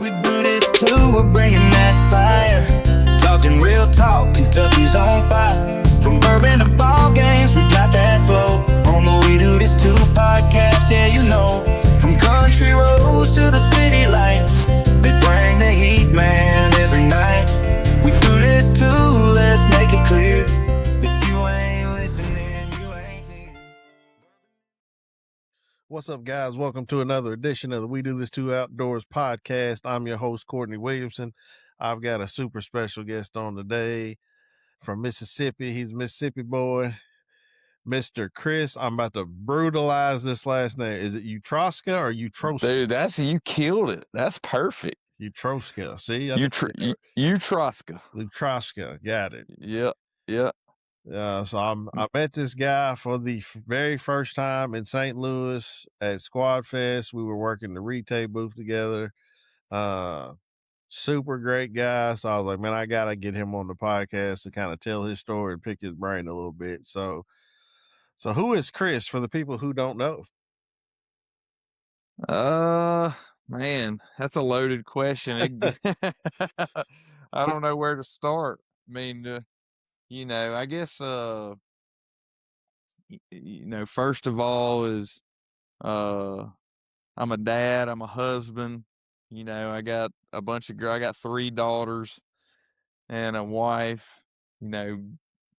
We do this too, we're bringing that fire. Talking real talk, Kentucky's on fire. From bourbon to ball games, we got that flow. On the We Do This Too podcast, yeah, you know. From country roads to the city lights, they bring the heat, man, every night. We do this too, let's make it clear. If you ain't listening, you ain't here. What's up, guys? Welcome to another edition of the We Do This Too Outdoors podcast. I'm your host, Courtney Williamson. I've got a super special guest on today from Mississippi. He's a Mississippi boy, Mr. Chris. I'm about to brutalize this last name. Is it Utroska or Utroska? Dude, you killed it. That's perfect. Utroska. See? Utroska. Utroska. Got it. Yep. So I met this guy for the very first time in St. Louis at Squad Fest. We were working the retail booth together. Super great guy. So I was like, man, I gotta get him on the podcast to kind of tell his story and pick his brain a little bit. So who is Chris for the people who don't know? Man, that's a loaded question. I don't know where to start. I mean, I guess, first of all is, I'm a dad, I'm a husband, I got I got 3 daughters and a wife,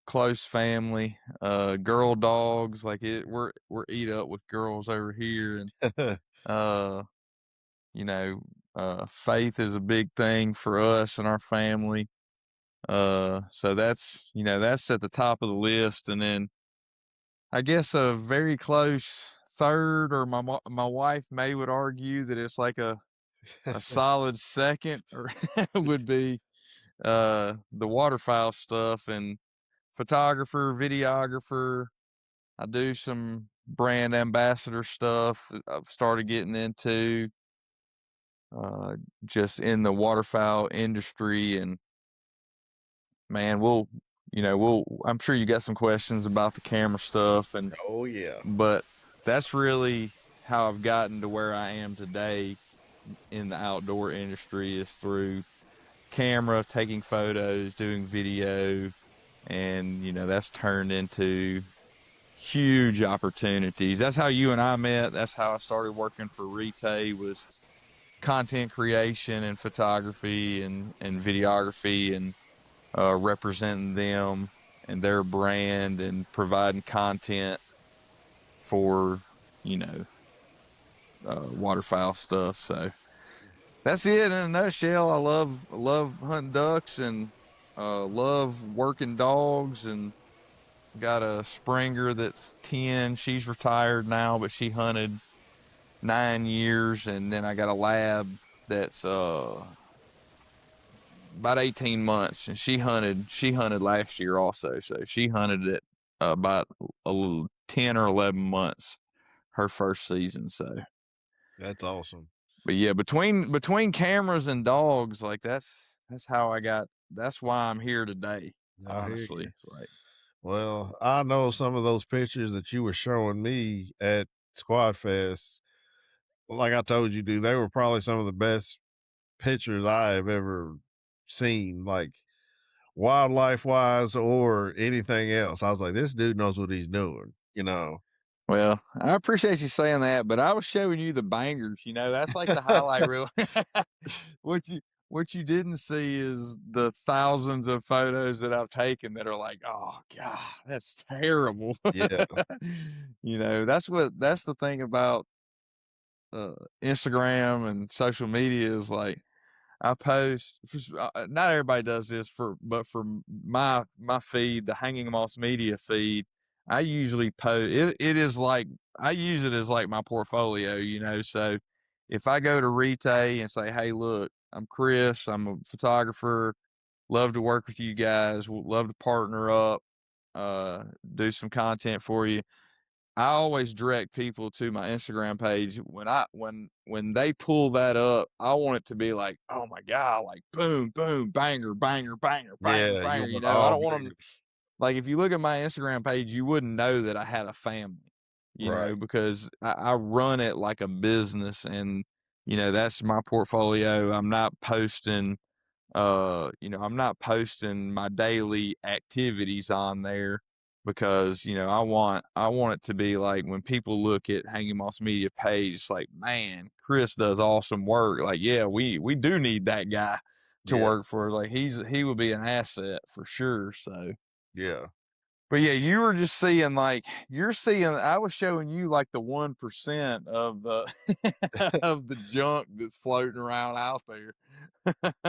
close family, girl dogs, we're eat up with girls over here. And, faith is a big thing for us and our family. So that's at the top of the list. And then I guess a very close third, or my wife would argue that it's like a solid second, or would be the waterfowl stuff and photographer, videographer. I do some brand ambassador stuff that I've started getting into, just in the waterfowl industry. And man, I'm sure you got some questions about the camera stuff. And Oh yeah. but that's really how I've gotten to where I am today in the outdoor industry, is through camera, taking photos, doing video. And, that's turned into huge opportunities. That's how you and I met. That's how I started working for retail, was content creation and photography and videography, and representing them and their brand and providing content for, waterfowl stuff. So that's it in a nutshell. I love hunting ducks and love working dogs, and got a Springer that's 10. She's retired now, but she hunted 9 years. And then I got a lab that's about 18 months, and she hunted last year also. So she hunted it about a little 10 or 11 months her first season. So That's awesome. but yeah, between cameras and dogs, that's why I'm here today, honestly. It's like, Well, I know some of those pictures that you were showing me at Squad Fest. Like I told you, dude, they were probably some of the best pictures I have ever seen, like wildlife wise or anything else. I was like, this dude knows what he's doing, well, I appreciate you saying that, but I was showing you the bangers. That's like the highlight reel. What you didn't see is the thousands of photos that I've taken that are like, oh God, that's terrible. Yeah. That's the thing about Instagram and social media, is like, I post, not everybody does this, but for my feed, the Hanging Moss Media feed, I usually post, it is like, I use it as like my portfolio, so if I go to retail and say, hey, look, I'm Chris, I'm a photographer, love to work with you guys, love to partner up, do some content for you, I always direct people to my Instagram page. When they pull that up, I want it to be like, oh my God, like boom, boom, banger, banger, banger, banger, Yeah, banger. you I don't want them, like, if you look at my Instagram page, you wouldn't know that I had a family, Right. because I run it like a business. And, that's my portfolio. I'm not posting, I'm not posting my daily activities on there because, I want it to be like when people look at Hanging Moss Media page, it's like, man, Chris does awesome work. Like, yeah, we do need that guy to Yeah. work for. Like, he will be an asset for sure. So, Yeah. but yeah, you were just seeing like you're seeing. I was showing you like the 1% of the of the junk that's floating around out there.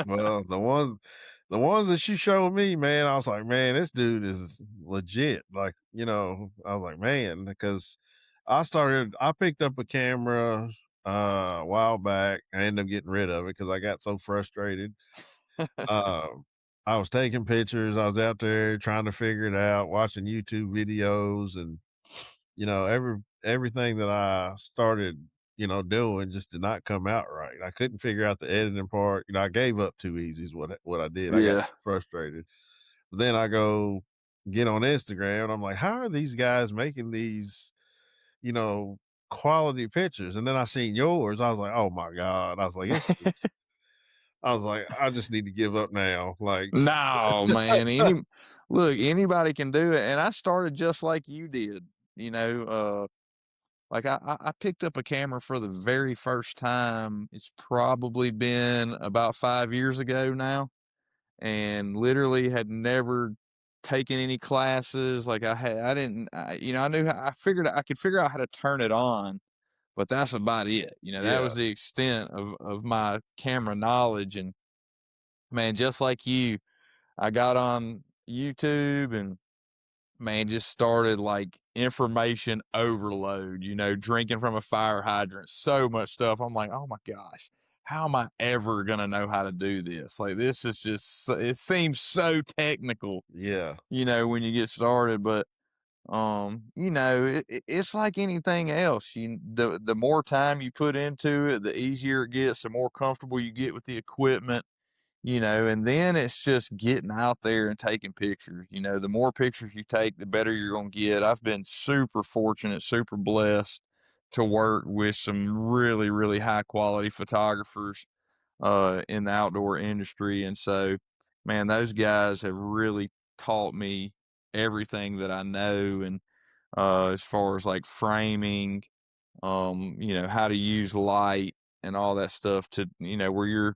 Well, the ones that you showed me, man, I was like, man, this dude is legit. Like, I was like, man, because I picked up a camera a while back. I ended up getting rid of it because I got so frustrated. Uh, I was taking pictures. I was out there trying to figure it out, watching YouTube videos, and everything that I started, doing just did not come out right. I couldn't figure out the editing part. I gave up too easy is what I did. I got Yeah. frustrated. But then I go get on Instagram and I'm like, how are these guys making these, you know, quality pictures? And then I seen yours. I was like, oh my God. I was like, I was like, I just need to give up now. Like, No, man. Anybody can do it. And I started just like you did, like I picked up a camera for the very first time. It's probably been about 5 years ago now, and literally had never taken any classes. Like I didn't, I knew I figured I could figure out how to turn it on, but that's about it. That yeah, was the extent of my camera knowledge. And man, just like you, I got on YouTube and man, just started like information overload, drinking from a fire hydrant, so much stuff. I'm like, oh my gosh, how am I ever going to know how to do this? Like, this is just, it seems so technical, yeah, when you get started. But, it's like anything else. The more time you put into it, the easier it gets, the more comfortable you get with the equipment, and then it's just getting out there and taking pictures. The more pictures you take, the better you're going to get. I've been super fortunate, super blessed to work with some really, really high quality photographers in the outdoor industry. And so, man, those guys have really taught me everything that I know. And as far as like framing, how to use light and all that stuff to, where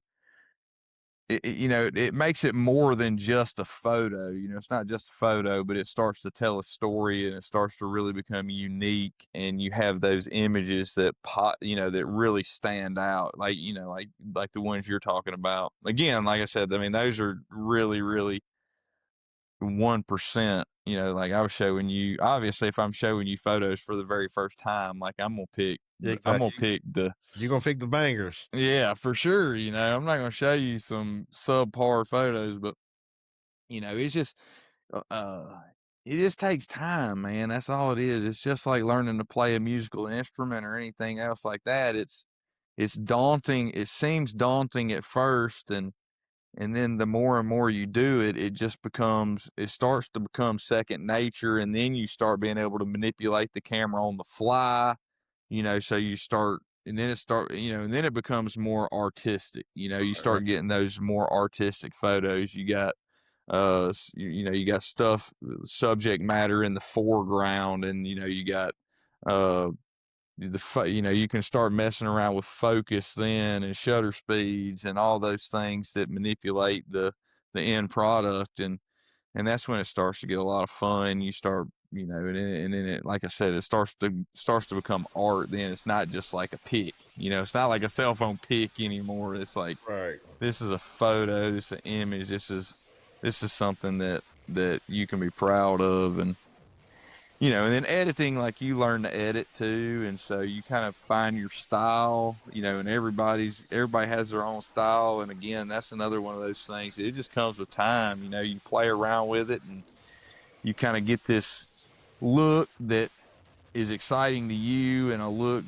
it makes it more than just a photo. It's not just a photo, but it starts to tell a story and it starts to really become unique. And you have those images that that really stand out, like the ones you're talking about. Again, like I said, I mean, those are really, really 1%. Like I was showing you, obviously, if I'm showing you photos for the very first time, like yeah, I'm gonna exactly. pick the You're gonna pick the bangers. yeah, for sure. I'm not gonna show you some subpar photos, but it's just uh uh, it just takes time, man. That's all it is. It's just like learning to play a musical instrument or anything else like that. It's daunting. It seems daunting at first, and then the more and more you do it, it starts to become second nature, and then you start being able to manipulate the camera on the fly, so you start, and then and then it becomes more artistic. You Right. start getting those more artistic photos. You got you got stuff, subject matter in the foreground, and you got uh you can start messing around with focus then and shutter speeds and all those things that manipulate the end product. And that's when it starts to get a lot of fun. You start, and then it, like I said, it starts to become art. Then it's not just like a pic, it's not like a cell phone pic anymore. It's like, Right. this is a photo, this is an image, this is something that you can be proud of. And then editing, like you learn to edit too, and so you kind of find your style, and everybody has their own style. And again, that's another one of those things. It just comes with time. You play around with it, and you kind of get this look that is exciting to you, and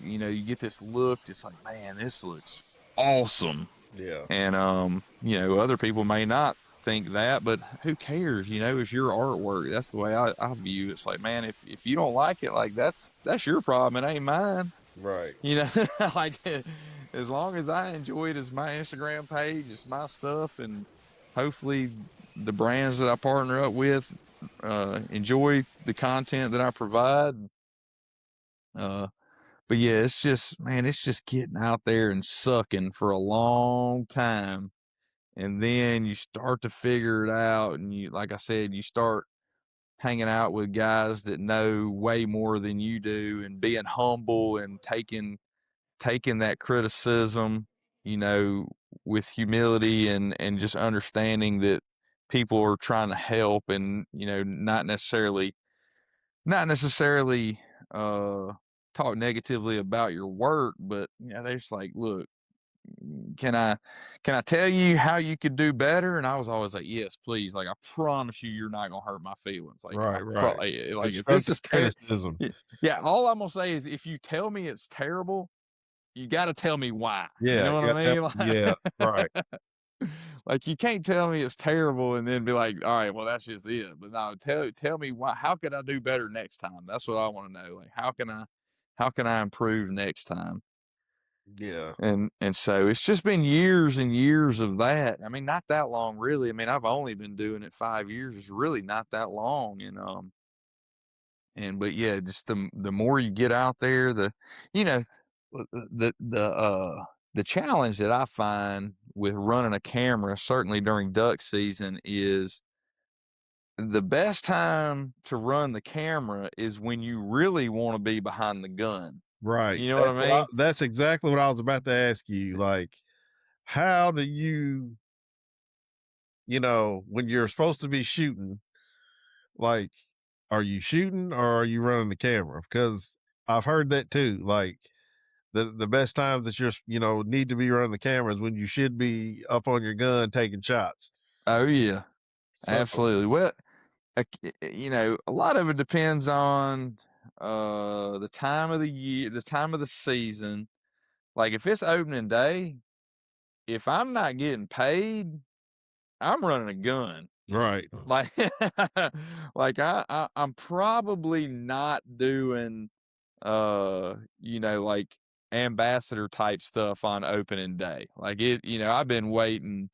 you get this look that's like, man, this looks awesome. Yeah. And other people may not think that, but who cares? It's your artwork. That's the way I view it. It's like, man, if you don't like it, like that's your problem. It ain't mine. Right. Like as long as I enjoy it as my Instagram page, it's my stuff, and hopefully the brands that I partner up with enjoy the content that I provide. Uh, but yeah, it's just, man, it's just getting out there and sucking for a long time. And then you start to figure it out. And you, like I said, you start hanging out with guys that know way more than you do, and being humble and taking that criticism, you know, with humility, and just understanding that people are trying to help, and, you know, not necessarily uh talk negatively about your work, but, you know, they're just like, look, can I tell you how you could do better? And I was always like, yes, please. Like, I promise you're not gonna hurt my feelings. Like, Right, right. like, if this Constructive is criticism. yeah, all I'm gonna say is, if you tell me it's terrible, you got to tell me why. You Yeah, know what you I got to mean? yeah, right. Like, you can't tell me it's terrible and then be like, all right, well, that's just it. But no, tell me why. How can I do better next time? That's what I want to know. Like, how can I improve next time? Yeah. And so it's just been years and years of that. I mean, not that long, really. I mean, I've only been doing it 5 years. It's really not that long. But yeah, just the more you get out there, you know, the challenge that I find with running a camera, certainly during duck season, is the best time to run the camera is when you really want to be behind the gun. Right. You know what I mean? That's exactly what I was about to ask you. Like, how do when you're supposed to be shooting, like, are you shooting or are you running the camera? Because I've heard that too. Like, the best times that need to be running the camera is when you should be up on your gun taking shots. Oh yeah, So absolutely. Well, a lot of it depends on the time of the year, the time of the season. Like, if it's opening day, if I'm not getting paid, I'm running a gun. right. Like, like I'm probably not doing like ambassador type stuff on opening day. Like, I've been waiting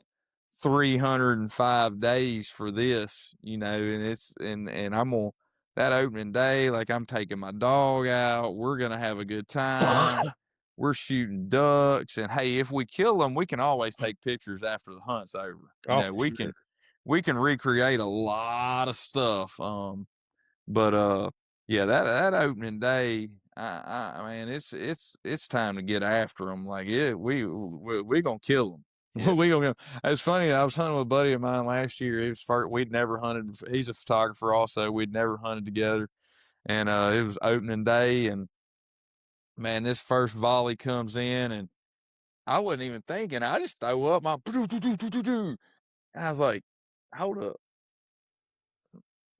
305 days for this, and I'm gonna, that opening day, like, I'm taking my dog out, we're gonna have a good time. We're shooting ducks, and hey, if we kill them, we can always take pictures after the hunt's over. Oh, for We sure. can recreate a lot of stuff. But yeah, that opening day, man, it's time to get after them. Like, yeah, we gonna kill them. Yeah. We gonna. It's funny. I was hunting with a buddy of mine last year. It was first, we'd never hunted. He's a photographer also. We'd never hunted together, and it was opening day, and man, this first volley comes in, and I wasn't even thinking. I just throw up my, and I was like, hold up,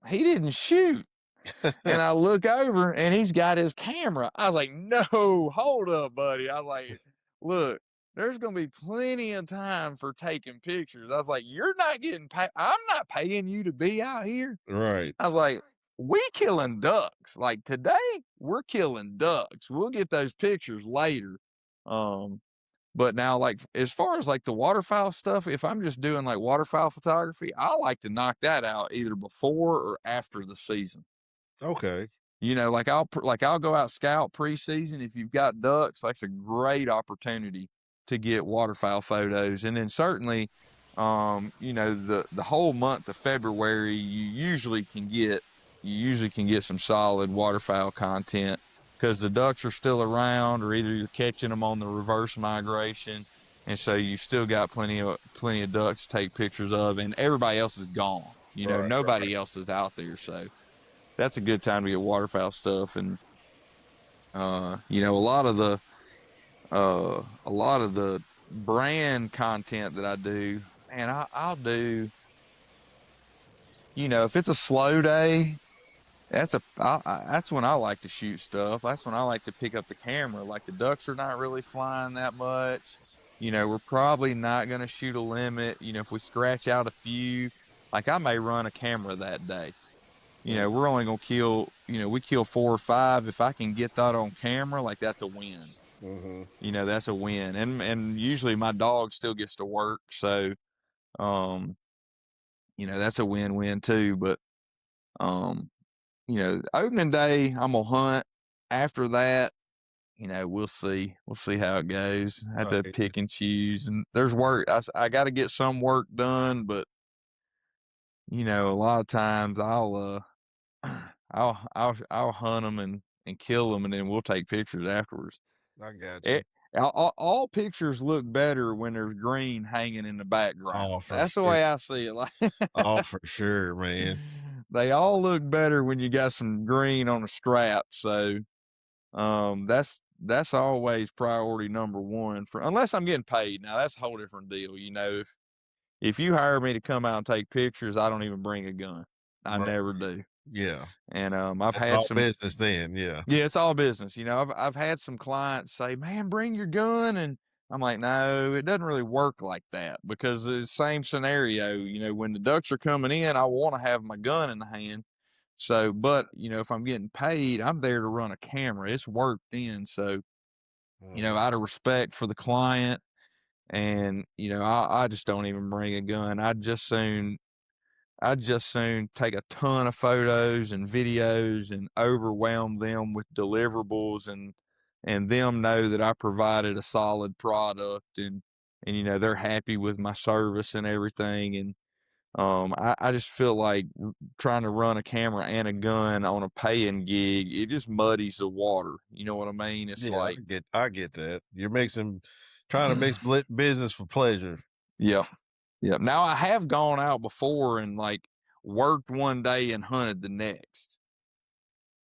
he didn't shoot. And I look over and he's got his camera. I was like, no, hold up, buddy. I was like, look, there's going to be plenty of time for taking pictures. I was like, you're not getting paid. I'm not paying you to be out here. Right. I was like, we killing ducks. Like, today, we're killing ducks. We'll get those pictures later. But now, like, as far as like the waterfowl stuff, if I'm just doing like waterfowl photography, I like to knock that out either before or after the season. Okay. Like, I'll go out scout preseason. If you've got ducks, that's a great opportunity to get waterfowl photos. And then certainly, the whole month of February, you usually can get some solid waterfowl content, because the ducks are still around, or either you're catching them on the reverse migration, and so you've still got plenty of ducks to take pictures of, and everybody else is gone. Right. Nobody else is out there, so that's a good time to get waterfowl stuff. And a lot of the brand content that I do, man, I'll do, if it's a slow day, that's when I like to shoot stuff. That's when I like to pick up the camera. Like, the ducks are not really flying that much. We're probably not going to shoot a limit. If we scratch out a few, like, I may run a camera that day. We're only going to kill, we kill 4 or 5. If I can get that on camera, like, that's a win. That's a win. And usually my dog still gets to work, so um, that's a win-win too. But um, opening day, I'm gonna hunt. After that, we'll see. We'll see how it goes. I have to Right. pick and choose, and there's work. I got to get some work done, but a lot of times I'll hunt them and kill them, and then we'll take pictures afterwards. I got you. It, all pictures look better when there's green hanging in the background. Oh, for That's the sure. way I see it. Like, Oh, for sure, man. they all look better when you got some green on the strap. So, that's always priority number one for, unless I'm getting paid. Now that's a whole different deal. If you hire me to come out and take pictures, I don't even bring a gun. I Right. never do. Yeah. And I've That's had all some. business then. Yeah. Yeah, it's all business. I've had some clients say, "Man, bring your gun," and I'm like, "No, it doesn't really work like that because it's the same scenario. When the ducks are coming in, I want to have my gun in the hand. So, but if I'm getting paid, I'm there to run a camera. It's work then. So, out of respect for the client, and I just don't even bring a gun. I'd just soon take a ton of photos and videos and overwhelm them with deliverables and them know that I provided a solid product, and they're happy with my service and everything. And I just feel like trying to run a camera and a gun on a paying gig, it just muddies the water. You know what I mean? It's Yeah, like, I get that. You're trying to mix business for pleasure. yep. Yep. Now I have gone out before and like worked one day and hunted the next.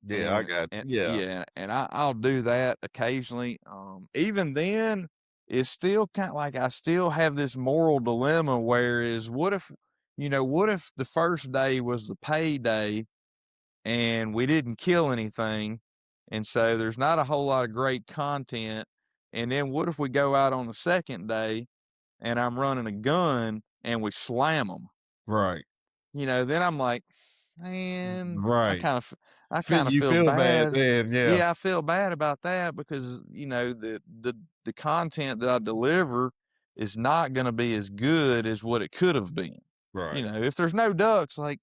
Yeah, I got And yeah. yeah, and I'll do that occasionally. Even then, it's still kind of like I still have this moral dilemma. Whereas, what if the first day was the payday and we didn't kill anything, and so there's not a whole lot of great content. And then what if we go out on the second day and I'm running a gun and we slam them? Right. Then I'm like, man, I Right. kind of, I kind of You feel feel bad bad. then, yeah. Yeah, I feel bad about that because the content that I deliver is not going to be as good as what it could have been. Right. If there's no ducks, like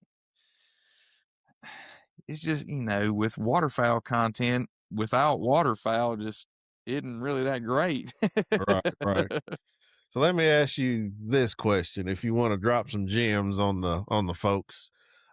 it's just with waterfowl content without waterfowl just isn't really that great. Right, right. So let me ask you this question. If you want to drop some gems on the folks,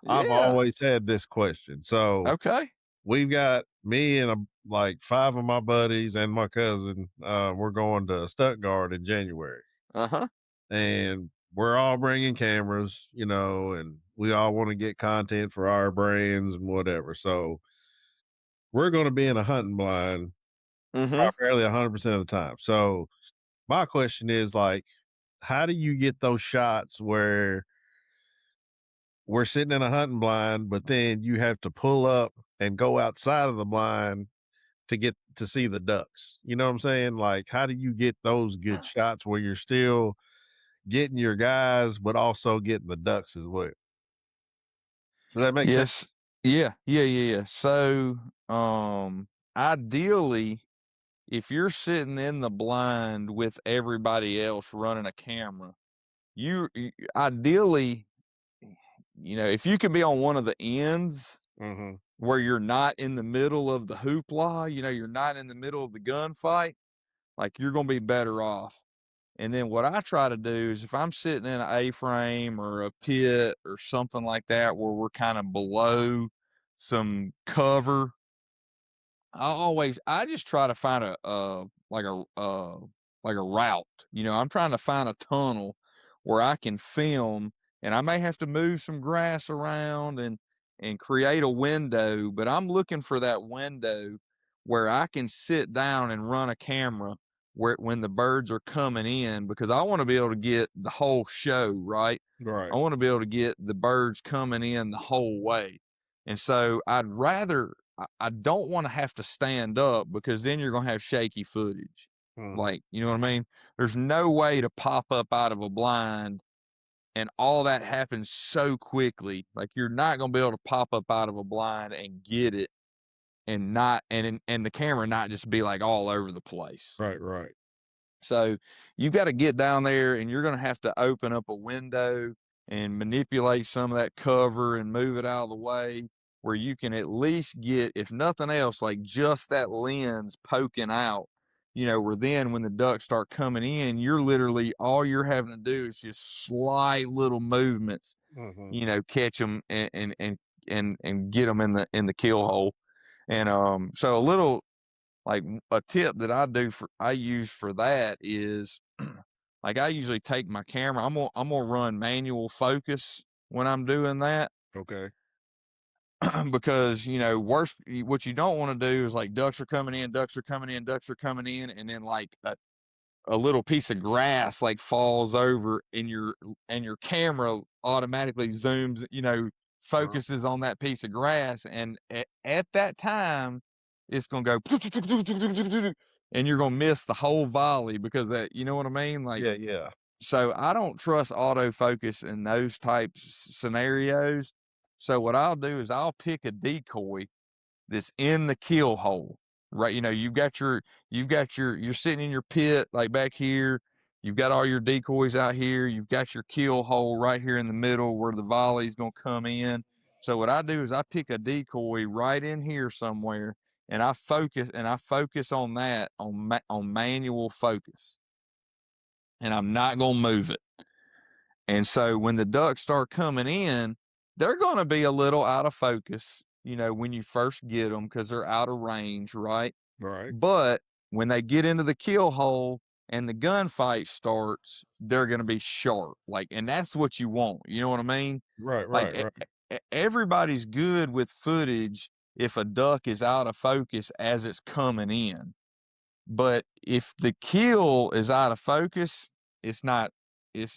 I've Yeah. always had this question. So Okay. we've got me and like 5 of my buddies and my cousin. We're going to Stuttgart in January, Uh huh. and we're all bringing cameras, and we all want to get content for our brands and whatever. So we're going to be in a hunting blind Mm primarily 100% of the time. So my question is like, how do you get those shots where we're sitting in a hunting blind, but then you have to pull up and go outside of the blind to get to see the ducks? You know what I'm saying? Like, how do you get those good shots where you're still getting your guys, but also getting the ducks as well? Does that make sense? Yes. Yeah. Yeah. Yeah. Yeah. So, ideally, if you're sitting in the blind with everybody else running a camera, ideally, if you can be on one of the ends Mm-hmm. where you're not in the middle of the hoopla, you're not in the middle of the gunfight, like you're going to be better off. And then what I try to do is if I'm sitting in an A-frame or a pit or something like that where we're kind of below some cover, I just try to find a route. I'm trying to find a tunnel where I can film, and I may have to move some grass around and create a window, but I'm looking for that window where I can sit down and run a camera where when the birds are coming in, because I want to be able to get the whole show, right? Right. I want to be able to get the birds coming in the whole way. And so I don't want to have to stand up because then you're going to have shaky footage. Mm-hmm. Like, you know what I mean? There's no way to pop up out of a blind and all that happens so quickly. Like, you're not going to be able to pop up out of a blind and get it and the camera not just be like all over the place. Right. So you got to get down there, and you're going to have to open up a window and manipulate some of that cover and move it out of the way where you can at least get, if nothing else, like just that lens poking out, where then when the ducks start coming in, you're literally, all you're having to do is just slight little movements, Mm-hmm. catch them and get them in the kill hole. And so a little, like a tip that I use for that is like I usually take my camera. I'm gonna run manual focus when I'm doing that. Okay. Because worst, what you don't want to do is like ducks are coming in, and then like a little piece of grass like falls over, and your camera automatically zooms, focuses on that piece of grass, and at that time it's gonna go and you're gonna miss the whole volley because that, you know what I mean? Like, Yeah. so I don't trust autofocus in those types scenarios. So what I'll do is I'll pick a decoy that's in the kill hole, right? You're sitting in your pit, like back here. You've got all your decoys out here. You've got your kill hole right here in the middle where the volley's going to come in. So what I do is I pick a decoy right in here somewhere, and I focus on that on manual focus, and I'm not going to move it. And so when the ducks start coming in, they're going to be a little out of focus, when you first get them because they're out of range, right? Right. But when they get into the kill hole and the gunfight starts, they're going to be sharp. Like, and that's what you want. You know what I mean? Right. Like, everybody's good with footage if a duck is out of focus as it's coming in. But if the kill is out of focus, it's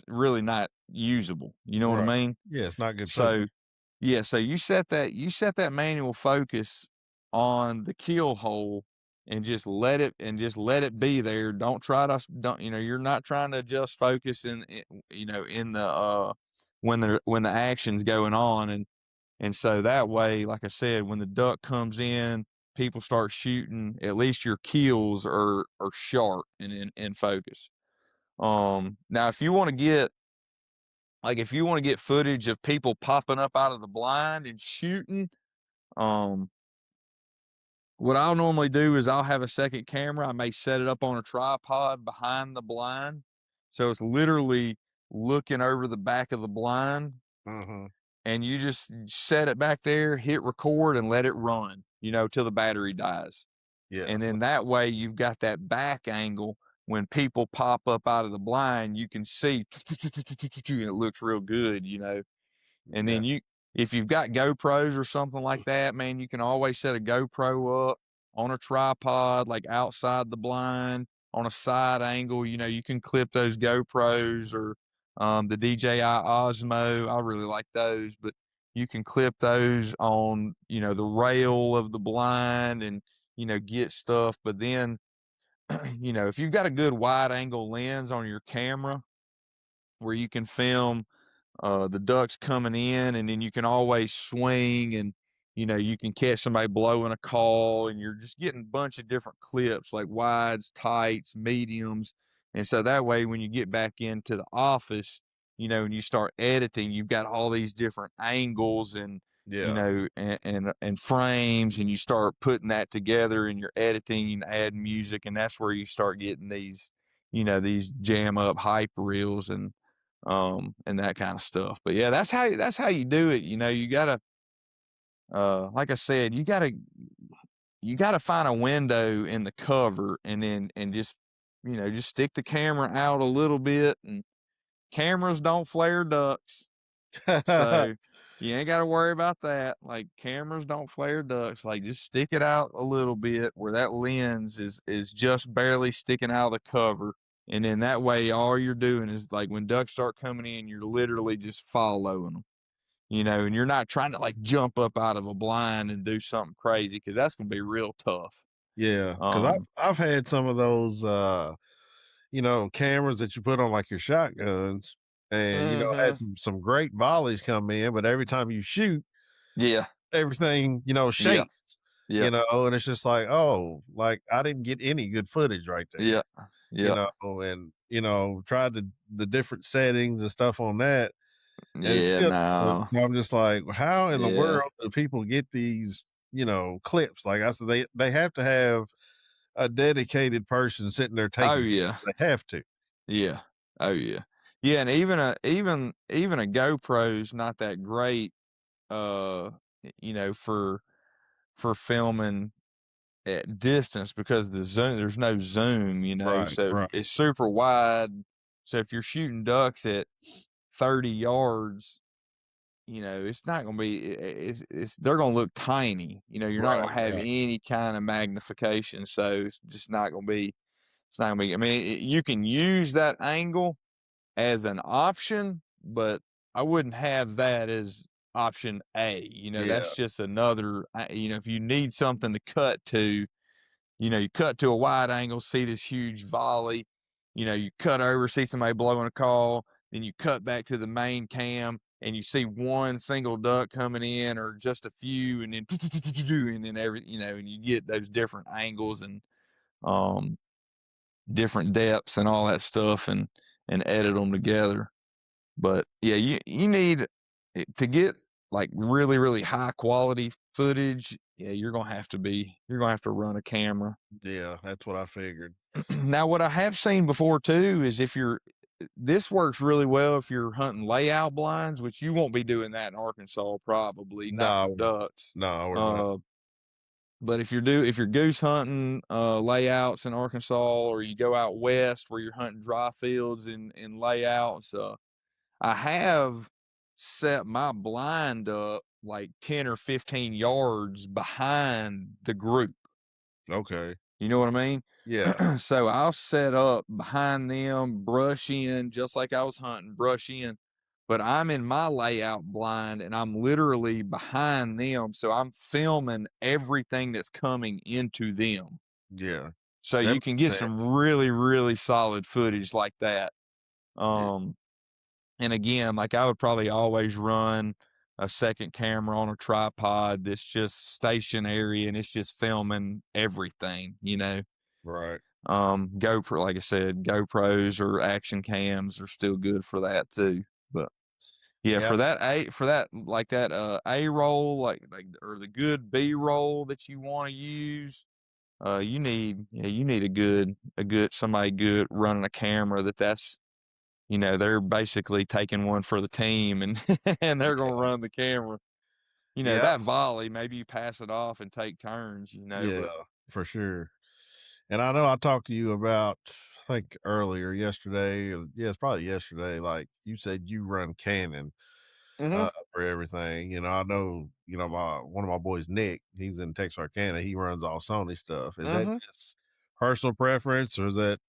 really not usable. You know what I Right. mean? Yeah, it's not good footage. So yeah, so you set that manual focus on the kill hole and just let it be there. Don't you're not trying to adjust focus in the when the action's going on, and so that way, like I said, when the duck comes in, people start shooting, at least your kills are sharp and in focus. Now if you want to get footage of people popping up out of the blind and shooting, um, what I'll normally do is I'll have a second camera. I may set it up on a tripod behind the blind. So it's literally looking over the back of the blind, Mm-hmm. and you just set it back there, hit record, and let it run, till the battery dies. Yeah. And then that way you've got that back angle. When people pop up out of the blind, you can see, and it looks real good, And Yeah. then if you've got GoPros or something like that, man, you can always set a GoPro up on a tripod, like outside the blind on a side angle. You can clip those GoPros or the DJI Osmo. I really like those, but you can clip those on, the rail of the blind and, get stuff. But then, if you've got a good wide angle lens on your camera where you can film the ducks coming in, and then you can always swing, and you can catch somebody blowing a call, and you're just getting a bunch of different clips like wides, tights, mediums. And so that way when you get back into the office, and you start editing, you've got all these different angles and Yeah. and frames, and you start putting that together in your editing and add music, and that's where you start getting these jam up hype reels and that kind of stuff. But yeah, that's how you do it. You gotta, like I said, you gotta find a window in the cover, and then, and just stick the camera out a little bit, and cameras don't flare ducks. So you ain't got to worry about that. Like, cameras don't flare ducks. Like, just stick it out a little bit where that lens is just barely sticking out of the cover. And then that way, all you're doing is, like, when ducks start coming in, you're literally just following them, and you're not trying to like jump up out of a blind and do something crazy, because that's going to be real tough. Yeah, because I've had some of those cameras that you put on like your shotguns, and had some great volleys come in, but every time you shoot, Yeah. everything Yeah. shakes. Yeah. and it's just like, oh, like I didn't get any good footage right there, Yeah. Yeah. and tried the different settings and stuff on that, and it Yeah. still No. I'm just like, how in the Yeah. world do people get these, clips? Like I said, they have to have a dedicated person sitting there Oh taking yeah. pictures. They have to. Yeah. Oh yeah. Yeah, and even a GoPro's not that great, uh, for filming at distance because there's no zoom, Right, so if right. it's super wide. So if you're shooting ducks at 30 yards, it's not gonna be it's they're gonna look tiny. You're not Right, gonna have right. any kind of magnification, so it's not gonna be. I mean, you can use that angle as an option, but I wouldn't have that as option A. Yeah, That's just another. If you need something to cut to, you cut to a wide angle, see this huge volley. You cut over, see somebody blowing a call, then you cut back to the main cam and you see one single duck coming in or just a few, and then and then and you get those different angles and um different depths and all that stuff and edit them together. But yeah, you need to get like really really high quality footage. Yeah, you're gonna have to run a camera. yeah, that's what I figured. Now, what I have seen before too is if you're this works really well if you're hunting layout blinds, which you won't be doing that in Arkansas, probably not for No, ducks. no, we're not. Uh, but if you're goose hunting layouts in Arkansas, or you go out west where you're hunting dry fields and layouts, I have set my blind up like 10 or 15 yards behind the group. Okay. You know what I mean? Yeah, So I'll set up behind them, brush in, just like I was hunting, brush in. But I'm in my layout blind and I'm literally behind them. So I'm filming everything that's coming into them. yeah. So That you can makes get sense. some really, really solid footage like that. Yeah, Um, and again, like I would probably always run a second camera on a tripod that's just stationary and it's just filming everything. right. GoPro, like I said, GoPros or action cams are still good for that too. But yeah, Yeah, for that like that A roll, like or the good B roll that you want to use, you need a good somebody good running a camera they're basically taking one for the team and and they're gonna yeah, run the camera. yeah, That volley, maybe you pass it off and take turns, yeah, but for sure. And I know I talked to you about, I think earlier yesterday, or yeah, it's probably yesterday. Like you said, you run Canon hmm for everything. I know, my one of my boys, Nick, he's in Texarkana. He runs all Sony stuff. Is that hmm just personal preference, or is that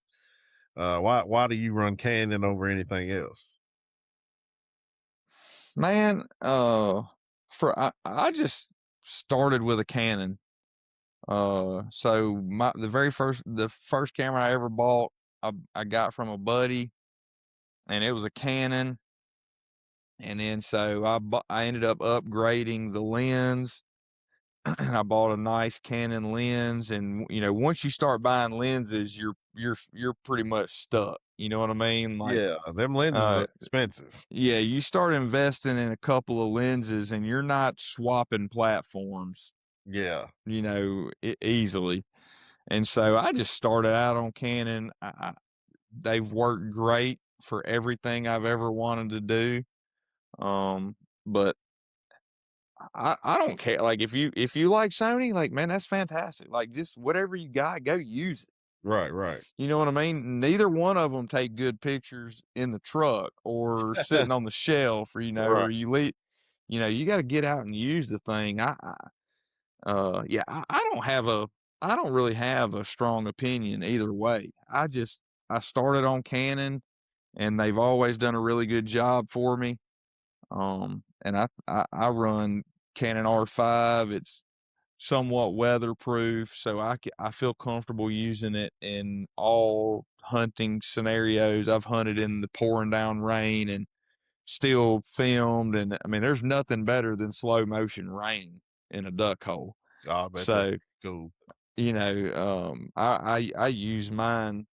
why do you run Canon over anything else? man, I just started with a Canon. So the first camera I ever bought, I got from a buddy, and it was a Canon. And then so I ended up upgrading the lens, and I bought a nice Canon lens. And once you start buying lenses, you're pretty much stuck. You know what I mean? Like, Yeah, them lenses uh, are expensive. yeah, you start investing in a couple of lenses, and you're not swapping platforms, Yeah, easily. And so I just started out on Canon. They've worked great for everything I've ever wanted to do. But I don't care. Like if you like Sony, like man, that's fantastic. Like just whatever you got, go use it. right, right, You know what I mean? Neither one of them take good pictures in the truck or sitting on the shelf, right. or you leave. You got to get out and use the thing. Yeah, I don't really have a strong opinion either way. I started on Canon, and they've always done a really good job for me. And I run Canon R5. It's somewhat weatherproof, so I feel comfortable using it in all hunting scenarios. I've hunted in the pouring down rain and still filmed, and I mean, there's nothing better than slow motion rain in a duck hole. Oh, I bet that's So, cool. I use mine.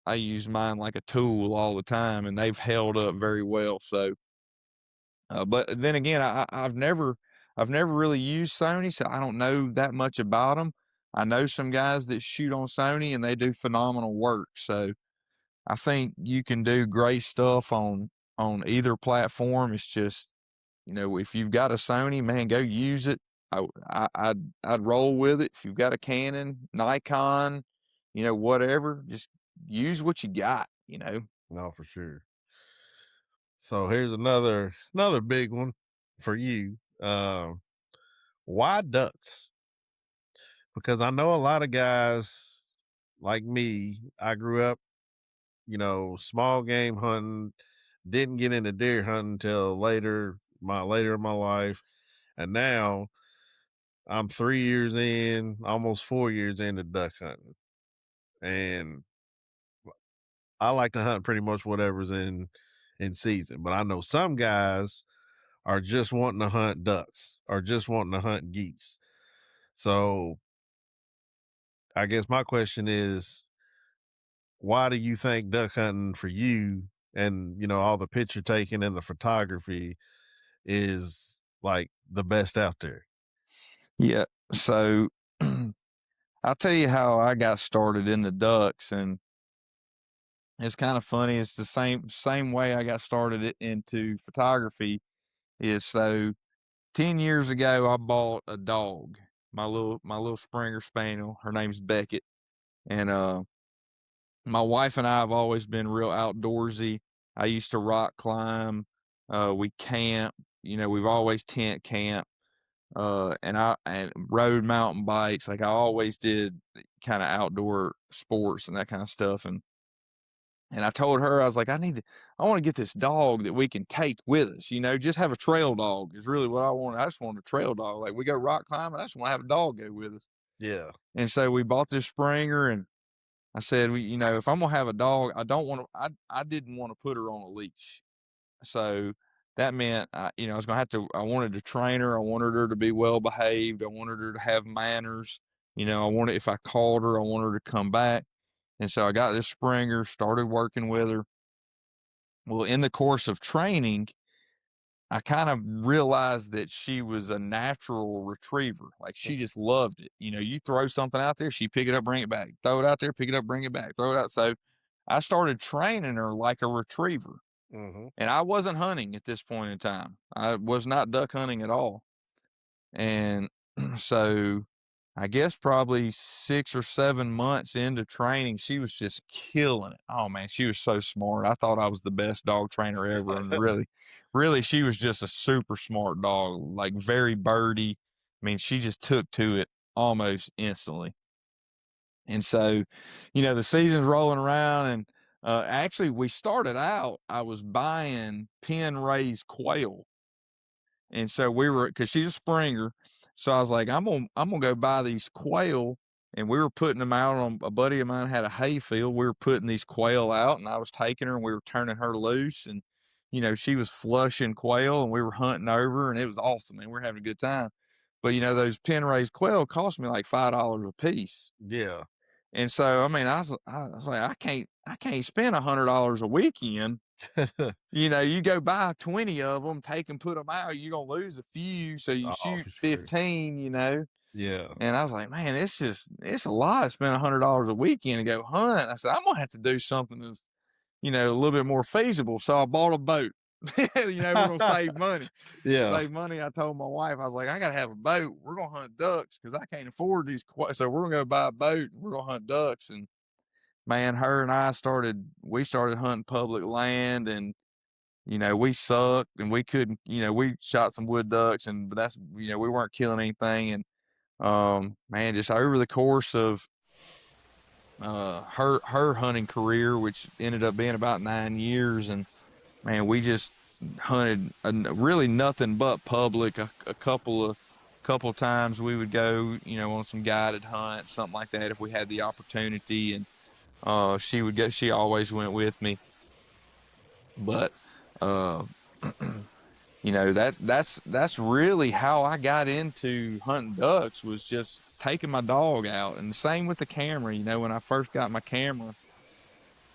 I use mine like a tool all the time, and they've held up very well. So, but then again, I've never really used Sony, so I don't know that much about them. I know some guys that shoot on Sony, and they do phenomenal work. So I think you can do great stuff on either platform. It's just, if you've got a Sony, man, go use it. I'd roll with it. If you've got a Canon, Nikon, whatever, just use what you got. No, for sure. So here's another big one for you. Why ducks? Because I know a lot of guys like me. I grew up, small game hunting. Didn't get into deer hunting until later in my life, and now I'm 3 years in, almost 4 years into duck hunting, and I like to hunt pretty much whatever's in season. But I know some guys are just wanting to hunt ducks or just wanting to hunt geese. So I guess my question is, why do you think duck hunting for you and all the picture taking and the photography is like the best out there? Yeah. So I'll tell you how I got started in the ducks, and it's kind of funny. It's the same way I got started into photography. Is so 10 years ago I bought a dog, my little Springer Spaniel. Her name's Beckett, and my wife and I have always been real outdoorsy. I used to rock climb. We camp. We've always tent camp. And rode mountain bikes. Like I always did kind of outdoor sports and that kind of stuff. And I told her, I was like, I want to get this dog that we can take with us, just have a trail dog is really what I want. I just want a trail dog. Like we go rock climbing, I just want to have a dog go with us. Yeah. And so we bought this Springer, and I said, if I'm going to have a dog, I didn't want to put her on a leash. So that meant, I was going to I wanted to train her. I wanted her to be well behaved. I wanted her to have manners. If I called her, I wanted her to come back. And so I got this Springer, started working with her. Well, in the course of training, I kind of realized that she was a natural retriever. Like she just loved it. You throw something out there, she pick it up, bring it back. Throw it out there, pick it up, bring it back. Throw it out. So I started training her like a retriever. Mm-hmm. And I wasn't hunting at this point in time. I was not duck hunting at all. And so I guess probably 6 or 7 months into training, she was just killing it. Oh man, she was so smart. I thought I was the best dog trainer ever. And really, she was just a super smart dog, like very birdy. I mean, she just took to it almost instantly. And so, the season's rolling around, and actually, we started out. I was buying pen raised quail, and so we were, because she's a Springer. So I was like, I'm gonna go buy these quail, and we were putting them out on, a buddy of mine had a hay field. We were putting these quail out, and I was taking her, and we were turning her loose, and she was flushing quail, and we were hunting over, and it was awesome, and we were having a good time. But those pen raised quail cost me like $5 a piece. Yeah. And so, I mean, I was like, I can't spend $100 a weekend. You go buy 20 of them, take and put them out, you're going to lose a few. So you Oh, shoot for sure. 15. Yeah. And I was like, man, it's a lot to spend $100 a weekend to go hunt. I said, I'm going to have to do something that's, a little bit more feasible. So I bought a boat. We're going to save money. Yeah. Save money. I told my wife, I was like, I got to have a boat. We're going to hunt ducks because I can't afford these. So we're going to go buy a boat and we're going to hunt ducks. And man, her and we started hunting public land, and, we sucked and we couldn't, we shot some wood ducks, but that's, we weren't killing anything. And, man, just over the course of, her hunting career, which ended up being about 9 years. And man, we just hunted really nothing but public. A couple times we would go, on some guided hunts, something like that, if we had the opportunity. And she would go. She always went with me. But that's really how I got into hunting ducks, was just taking my dog out. And the same with the camera. When I first got my camera,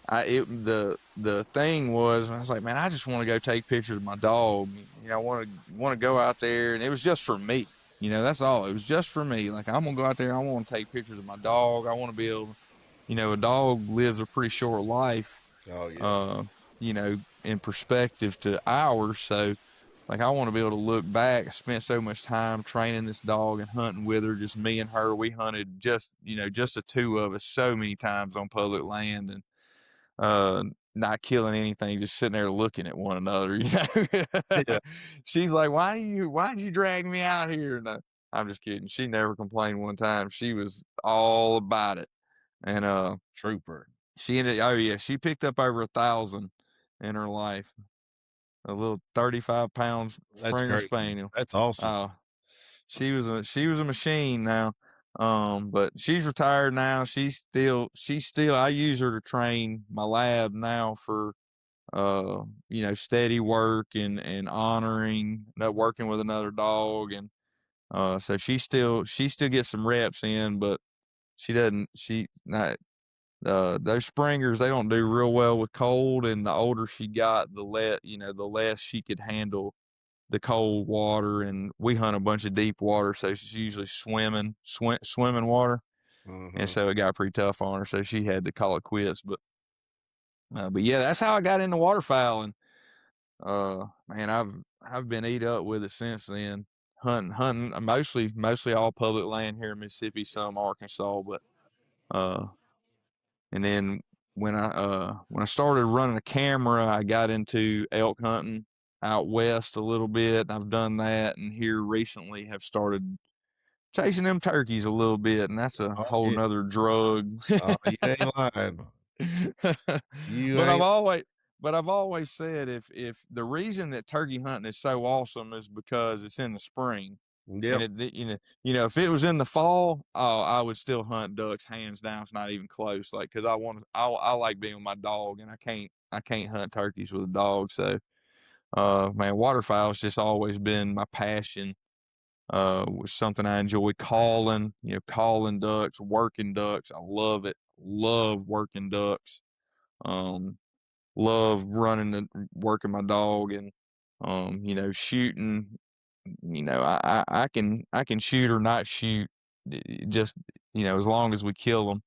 the thing was, I was like, man, I just want to go take pictures of my dog. I want to go out there, and it was just for me. That's all. It was just for me. Like, I'm gonna go out there. I want to take pictures of my dog. I want to be able, a dog lives a pretty short life, Oh yeah. uh, in perspective to ours. So, like, I want to be able to look back. I spent so much time training this dog and hunting with her, just me and her. We hunted just the two of us so many times on public land, and not killing anything, just sitting there looking at one another. Yeah. She's like, why'd you drag me out here? And I'm just kidding. She never complained one time. She was all about it. And Trooper. oh yeah, she picked up over 1,000 in her life. A little 35-pound That's Springer great. Spaniel. That's awesome. Oh, she was a machine now. But she's retired now. She's still I use her to train my lab now for steady work and honoring, working with another dog. And so she still gets some reps in, but she doesn't she not those Springers, they don't do real well with cold. And the older she got, the less she could handle the cold water. And we hunt a bunch of deep water, so she's usually swimming water. And Hmm. so it got pretty tough on her, so she had to call it quits. But yeah, that's how I got into waterfowl. And man, I've been eat up with it since then. Hunting mostly all public land here in Mississippi, some Arkansas. But uh and then when I started running a camera, I got into elk hunting out west a little bit. I've done that, and here recently have started chasing them turkeys a little bit, and that's a Oh whole yeah. nother drug. Oh, you ain't lying. You but I've ain't. always but I've always said, if the reason that turkey hunting is so awesome is because it's in the spring. And Yep. if it was in the fall, oh, I would still hunt ducks hands down. It's not even close. Like, cause I like being with my dog, and I can't hunt turkeys with a dog. So, man, waterfowl's just always been my passion. Was something I enjoy calling ducks, working ducks. I love it. Love working ducks. Um, Love running and working my dog. And shooting. I can shoot or not shoot, just as long as we kill them.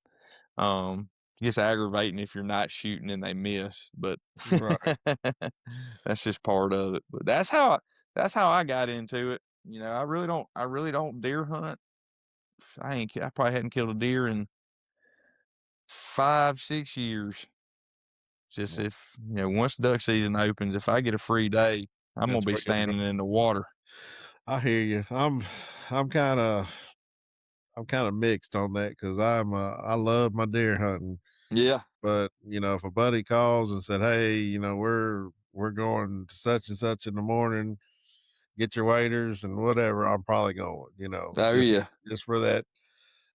It gets aggravating if you're not shooting and they miss, but Right. that's just part of it. But that's how I got into it. I really don't deer hunt. I probably hadn't killed a deer in 5-6 years. Just, if once duck season opens, if I get a free day, I'm gonna That's be where you'll go. standing in the water. I hear you. I'm kind of mixed on that because I love my deer hunting. Yeah. But if a buddy calls and said, "Hey, we're going to such and such in the morning, get your waders and whatever," I'm probably going. Oh Just yeah. just for that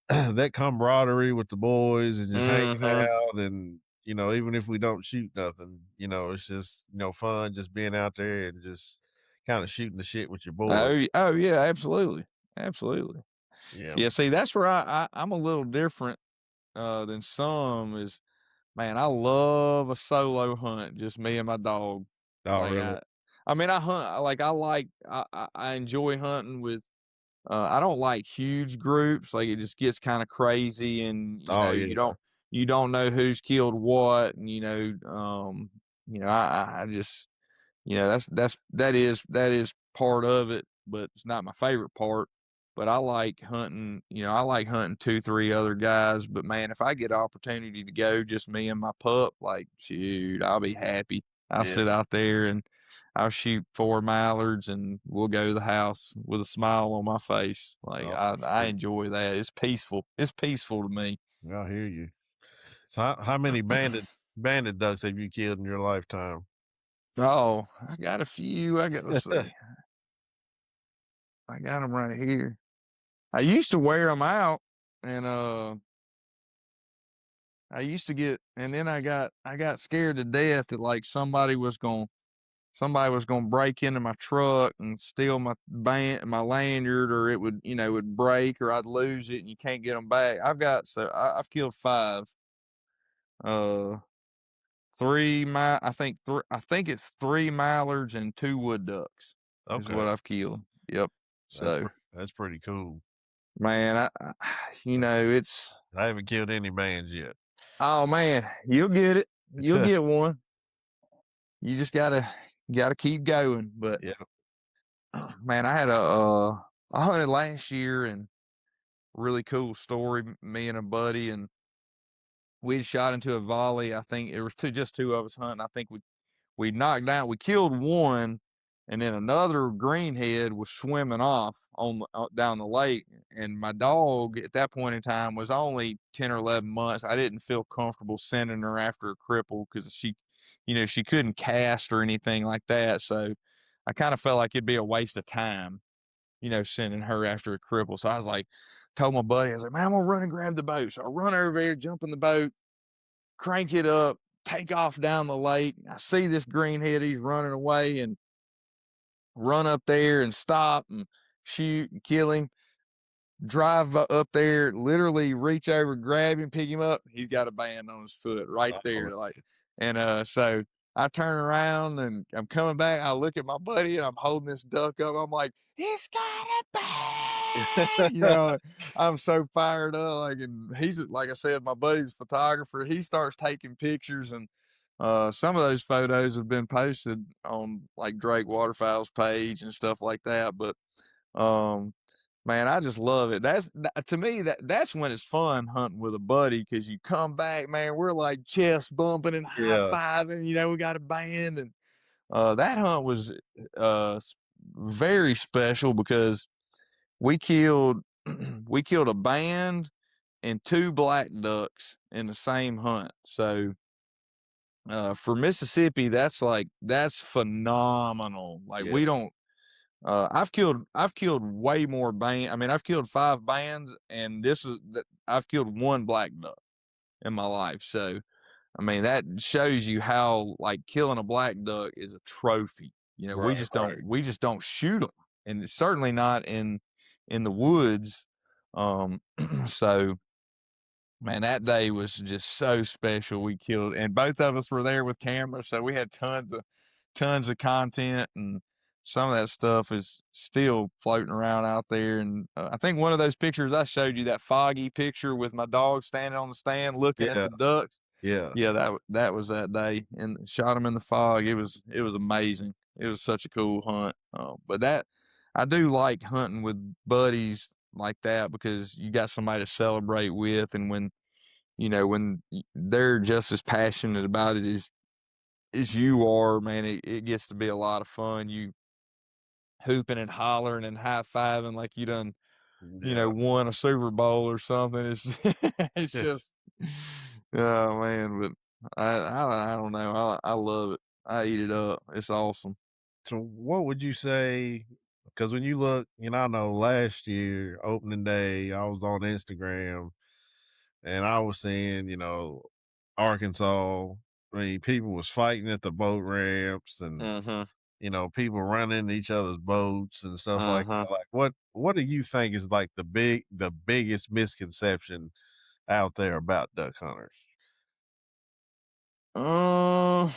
that camaraderie with the boys and just hanging Mm-hmm. out. And even if we don't shoot nothing, it's just fun just being out there and just kind of shooting the shit with your boys. Oh yeah, absolutely, absolutely. Yeah. Yeah, see, that's where I'm a little different than some. Is, man, I love a solo hunt, just me and my dog. Oh, Like, really? I mean, I hunt like I enjoy hunting with. I don't like huge groups. Like, it just gets kind of crazy, and Oh, you yeah. don't know who's killed what. And I just, that is part of it, but it's not my favorite part. But I like hunting 2, 3 other guys. But man, if I get an opportunity to go just me and my pup, like, shoot, I'll be happy. I'll Yeah. sit out there and I'll shoot 4 mallards, and we'll go to the house with a smile on my face. Like, Oh, I sure. enjoy that. It's peaceful. It's peaceful to me. I hear you. So how many banded ducks have you killed in your lifetime? Oh, I got a few. Let's see. I got them right here. I used to wear them out, and I used to get, and then I got scared to death that, like, somebody was going to somebody was going to break into my truck and steal my lanyard, or it would, it would break, or I'd lose it and you can't get them back. I've killed 5, uh, I think it's 3 mallards and 2 wood ducks is what Okay. I've killed. Yep. So, That's pretty cool. man, it's, I haven't killed any bands yet. oh man, you'll get it. You'll get one. You just gotta keep going. But Yeah. man, I hunted last year, and really cool story. Me and a buddy, and we'd shot into a volley. I think it was just 2 of us hunting. I think we knocked down, we killed one, and then another greenhead was swimming off down the lake. And my dog at that point in time was only 10 or 11 months. I didn't feel comfortable sending her after a cripple because she couldn't cast or anything like that. So I kind of felt like it'd be a waste of time, sending her after a cripple. So I was like, told my buddy, I was like, man, I'm gonna run and grab the boat. So I run over there, jump in the boat, crank it up, take off down the lake. I see this greenhead, he's running away, and run up there and stop and shoot and kill him. Drive up there, literally reach over, grab him, pick him up. He's got a band on his foot right Oh, there. So I turn around and I'm coming back. I look at my buddy and I'm holding this duck up. I'm like, he's got a band. I'm so fired up. And he's, like I said, my buddy's a photographer. He starts taking pictures, and some of those photos have been posted on like Drake Waterfowler's page and stuff like that. But um, man, I just love it. To me, that's when it's fun hunting with a buddy, because you come back, man, we're like chest bumping and high yeah. fiving. We got a band, and that hunt was very special because we killed we killed a band and 2 black ducks in the same hunt. So for Mississippi, that's phenomenal. Like, Yeah. we don't. I've killed way more band. I mean, I've killed 5 bands, and I've killed 1 black duck in my life. So, I mean, that shows you how, like, killing a black duck is a trophy. We Right. just Right. don't shoot them, and it's certainly not in the woods. So, man, that day was just so special. We killed, and both of us were there with cameras, so we had tons of content, and some of that stuff is still floating around out there. And I think one of those pictures I showed you, that foggy picture with my dog standing on the stand looking at Yeah. the ducks. Yeah. Yeah, that was that day, and shot them in the fog. It was amazing. It was such a cool hunt. But that I do like hunting with buddies like that, because you got somebody to celebrate with, and when they're just as passionate about it as you are, man, it gets to be a lot of fun. You hooping and hollering and high fiving like you done, Yeah. won a Super Bowl or something. It's it's just, oh man. But I don't know. I love it. I eat it up. It's awesome. So what would you say? Because when you look, I know last year, opening day, I was on Instagram and I was seeing, Arkansas. I mean, people was fighting at the boat ramps and, Mm-hmm. people running into each other's boats and stuff like Mm-hmm. that. Like what do you think is like the biggest misconception out there about duck hunters? Uh,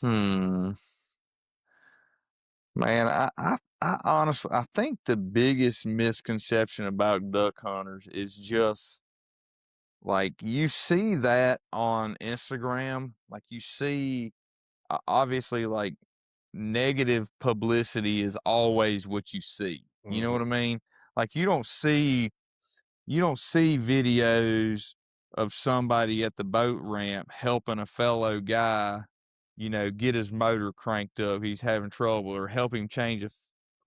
hmm. Man, I honestly, I think the biggest misconception about duck hunters is just, like, you see that on Instagram, like, you see, obviously, like, negative publicity is always what you see. You know Mhm. what I mean? Like, you don't see videos of somebody at the boat ramp helping a fellow guy, get his motor cranked up. He's having trouble, or help him change a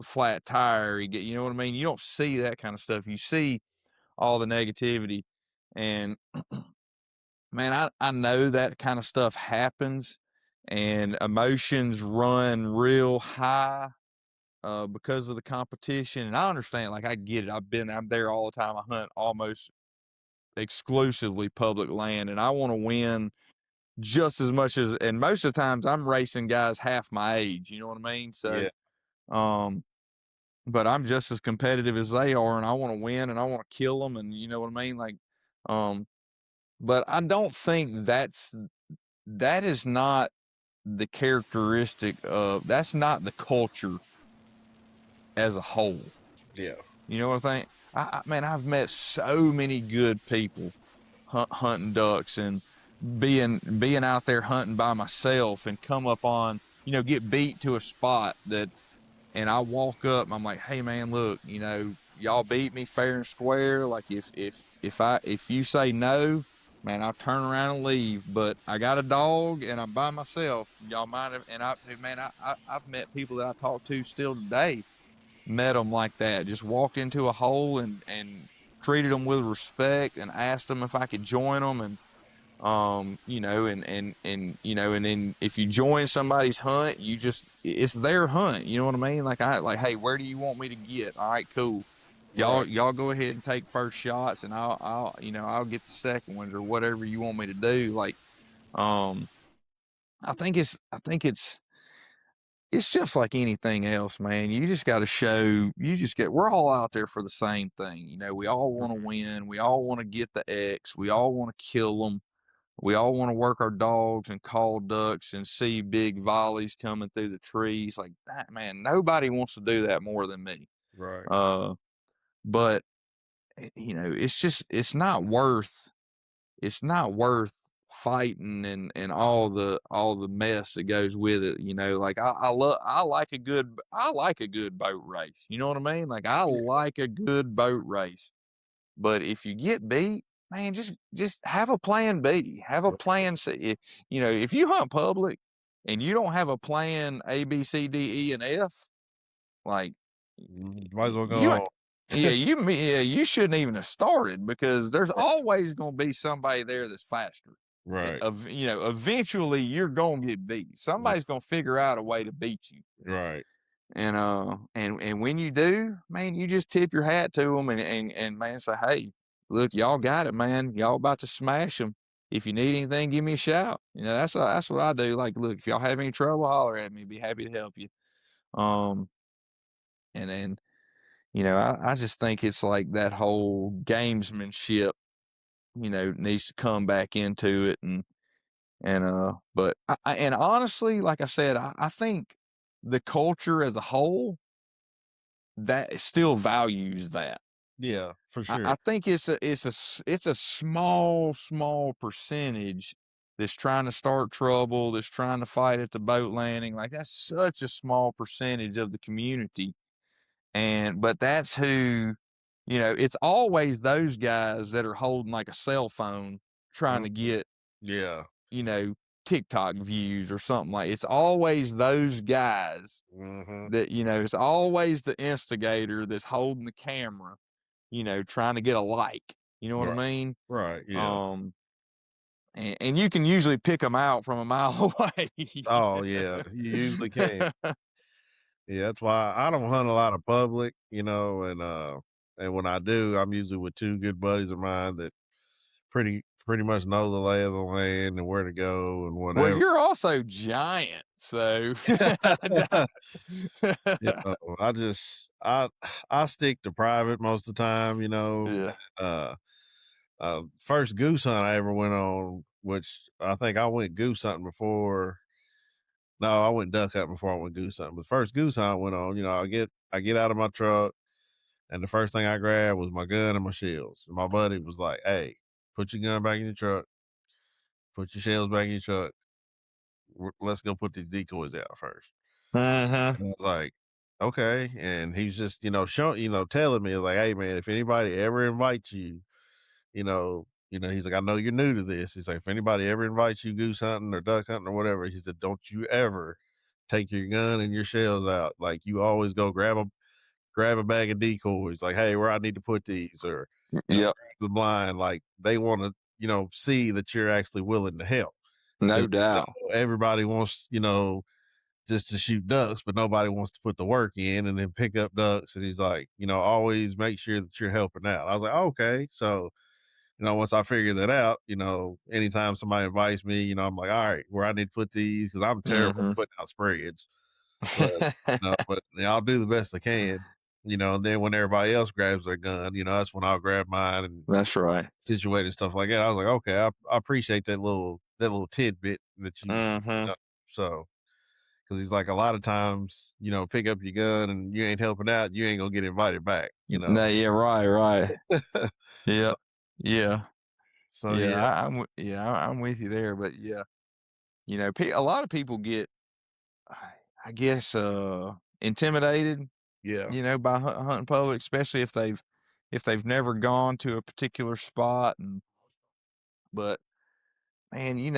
flat tire. You know what I mean? You don't see that kind of stuff. You see all the negativity, and man, I know that kind of stuff happens, and emotions run real high because of the competition. And I understand, like, I get it. I'm there all the time. I hunt almost exclusively public land, and I want to win just as much as, and most of the times I'm racing guys half my age, you know what I mean? So, Yeah. um, but I'm just as competitive as they are, and I want to win, and I want to kill them, and you know what I mean? Like, um, but I don't think that is not the characteristic of, that's not the culture as a whole. Yeah. You know what I think? Man, I've met so many good people hunting ducks, and being out there hunting by myself, and come up on, get beat to a spot that, and I walk up and I'm like, hey man, look, y'all beat me fair and square. Like, if you say no, man, I'll turn around and leave. But I got a dog and I'm by myself. Y'all mind if, and I've met people that I talk to still today, met them like that. Just walked into a hole and treated them with respect, and asked them if I could join them. And and then if you join somebody's hunt, it's their hunt, you know what I mean? Like, hey, where do you want me to get? All right, cool. Right. Y'all go ahead and take first shots, and I'll get the second ones, or whatever you want me to do. Like, um I think it's just like anything else, man. You just got to show, we're all out there for the same thing. We all want to win. We all want to get the X. We all want to kill them. We all want to work our dogs and call ducks and see big volleys coming through the trees like that, man. Nobody wants to do that more than me. Right. But it's not worth fighting and all the mess that goes with it. Like, I like a good boat race. You know what I mean? Like, I like a good boat race. But if you get beat, man, just have a plan B. Have a plan C. If you hunt public and you don't have a plan A, B, C, D, E, and F, like, Might as well go you home. you shouldn't even have started, because there's always going to be somebody there that's faster. Right. Eventually you're going to get beat. Somebody's going to figure out a way to beat you. Right. And when you do, man, you just tip your hat to them, and man, say, hey, look, y'all got it, man. Y'all about to smash them. If you need anything, give me a shout. That's what I do. Like, look, if y'all have any trouble, holler at me. Be happy to help you. And then, I just think it's like that whole gamesmanship, needs to come back into it. But and honestly, like I said, I think the culture as a whole, that still values that. Yeah, for I, sure. I think it's a small percentage that's trying to start trouble, that's trying to fight at the boat landing. Like, that's such a small percentage of the community. But that's who, it's always those guys that are holding like a cell phone trying to get, Yeah. you know, TikTok views or something. Like, it's always those guys Mm-hmm. that, it's always the instigator that's holding the camera, trying to get a like. You know what I Right. mean? Right. Yeah. And you can usually pick them out from a mile away. Oh yeah. You usually can. Yeah, that's why I don't hunt a lot of public, and when I do, I'm usually with two good buddies of mine that pretty much know the lay of the land and where to go and Well, whatever. you're also giant, so I just I stick to private most of the time, yeah. uh first goose hunt I ever went on, which I think I went goose hunting before. No, I went duck hunting before I went goose hunting. But first goose hunt I went on, I get out of my truck, and the first thing I grabbed was my gun and my shells. And my buddy was like, "Hey, put your gun back in your truck, put your shells back in your truck. Let's go put these decoys out first." Uh-huh. And I was like, "Okay." And he's just, showing, telling me like, "Hey, man, if anybody ever invites you, he's like, I know you're new to this. He's like, if anybody ever invites you goose hunting or duck hunting or whatever, he said, don't you ever take your gun and your shells out. Like, you always go grab a bag of decoys. Like, hey, where I need to put these, or Yep. grab the blind. Like, they want to, see that you're actually willing to help. No 'Cause, doubt. everybody wants, just to shoot ducks, but nobody wants to put the work in and then pick up ducks. And he's like, always make sure that you're helping out. I was like, okay, so once I figure that out, anytime somebody invites me, I'm like, all right, where I need to put these, because I'm terrible Mhm. at putting out spreads. But I'll do the best I can. And then when everybody else grabs their gun, that's when I'll grab mine and That's right. situate and stuff like that. I was like, okay, I appreciate that little tidbit that you Mhm. know. So, because he's like, a lot of times, pick up your gun and you ain't helping out, you ain't gonna get invited back. No, yeah, right, right. so, Yeah. Yeah. so Yeah, yeah, I'm with you there, but yeah, a lot of people get, I guess, intimidated, yeah, by hunting public, especially if they've never gone to a particular spot, but man, you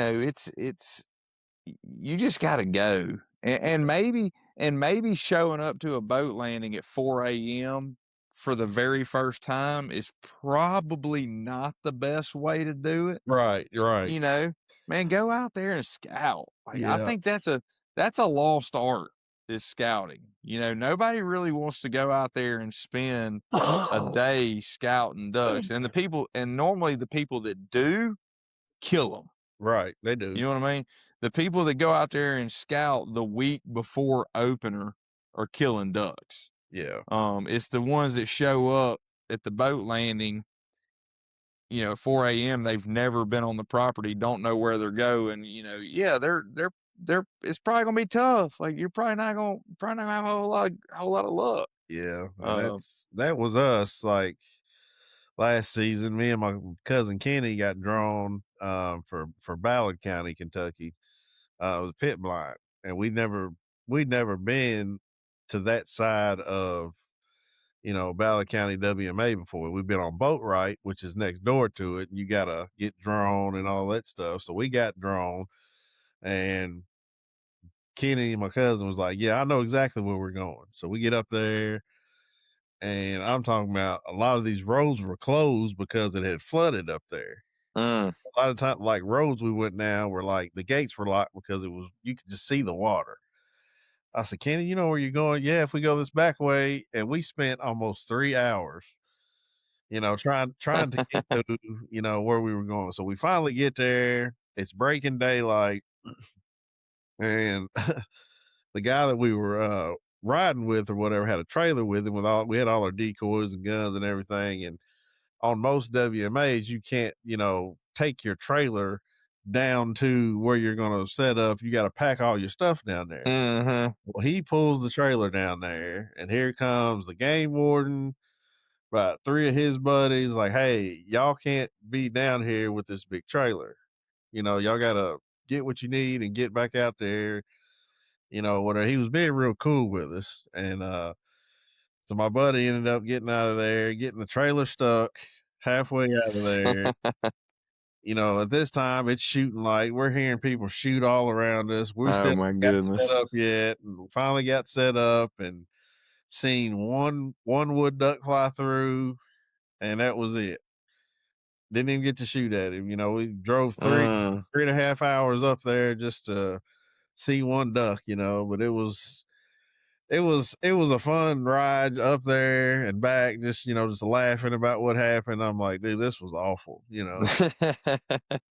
just got to go, and maybe showing up to a boat landing at 4 a.m. for the very first time is probably not the best way to do it. right, right, You know, man, go out there and scout. Like, I yeah, think that's a lost art, is scouting. Nobody really wants to go out there and spend a day scouting ducks. And normally the people that do kill them. right. They do. You know what I mean? The people that go out there and scout the week before opener are killing ducks. Yeah, It's the ones that show up at the boat landing, at 4 a.m. They've never been on the property, don't know where they're going. Yeah, they're. It's probably gonna be tough. Like, you're probably not gonna have a whole lot of luck. yeah. And Uh, that was us. Like last season, me and my cousin Kenny got drawn for Ballard County, Kentucky. It was pit blind, and we'd never been to that side of Ballard County WMA before. We've been on Boatwright, which is next door to it, and you gotta get drawn and all that stuff. So we got drawn, and Kenny, my cousin, was like, "Yeah, I know exactly where we're going." So we get up there, and I'm talking about a lot of these roads were closed because it had flooded up there. mm, A lot of time, like roads we went down were like the gates were locked because you could just see the water. I said, Kenny, you know where you're going? Yeah, if we go this back way, and we spent almost 3 hours, trying to get to where we were going. So we finally get there. It's breaking daylight, and the guy that we were riding with or whatever had a trailer with him we had all our decoys and guns and everything. And on most WMAs, you can't, take your trailer down to where you're going to set up. You got to pack all your stuff down there. mm-hmm. Well, he pulls the trailer down there, and here comes the game warden, about three of his buddies, like, hey, y'all can't be down here with this big trailer. Y'all got to get what you need and get back out there. Whatever. He was being real cool with us. And so my buddy ended up getting out of there, getting the trailer stuck halfway out of there. At this time it's shooting light. We're hearing people shoot all around us. We Oh still my got set goodness. up yet. And we finally got set up and seen one wood duck fly through, and that was it. Didn't even get to shoot at him. We drove three Mm. 3.5 hours up there just to see one duck, but it was a fun ride up there and back, just laughing about what happened. I'm like, dude, this was awful.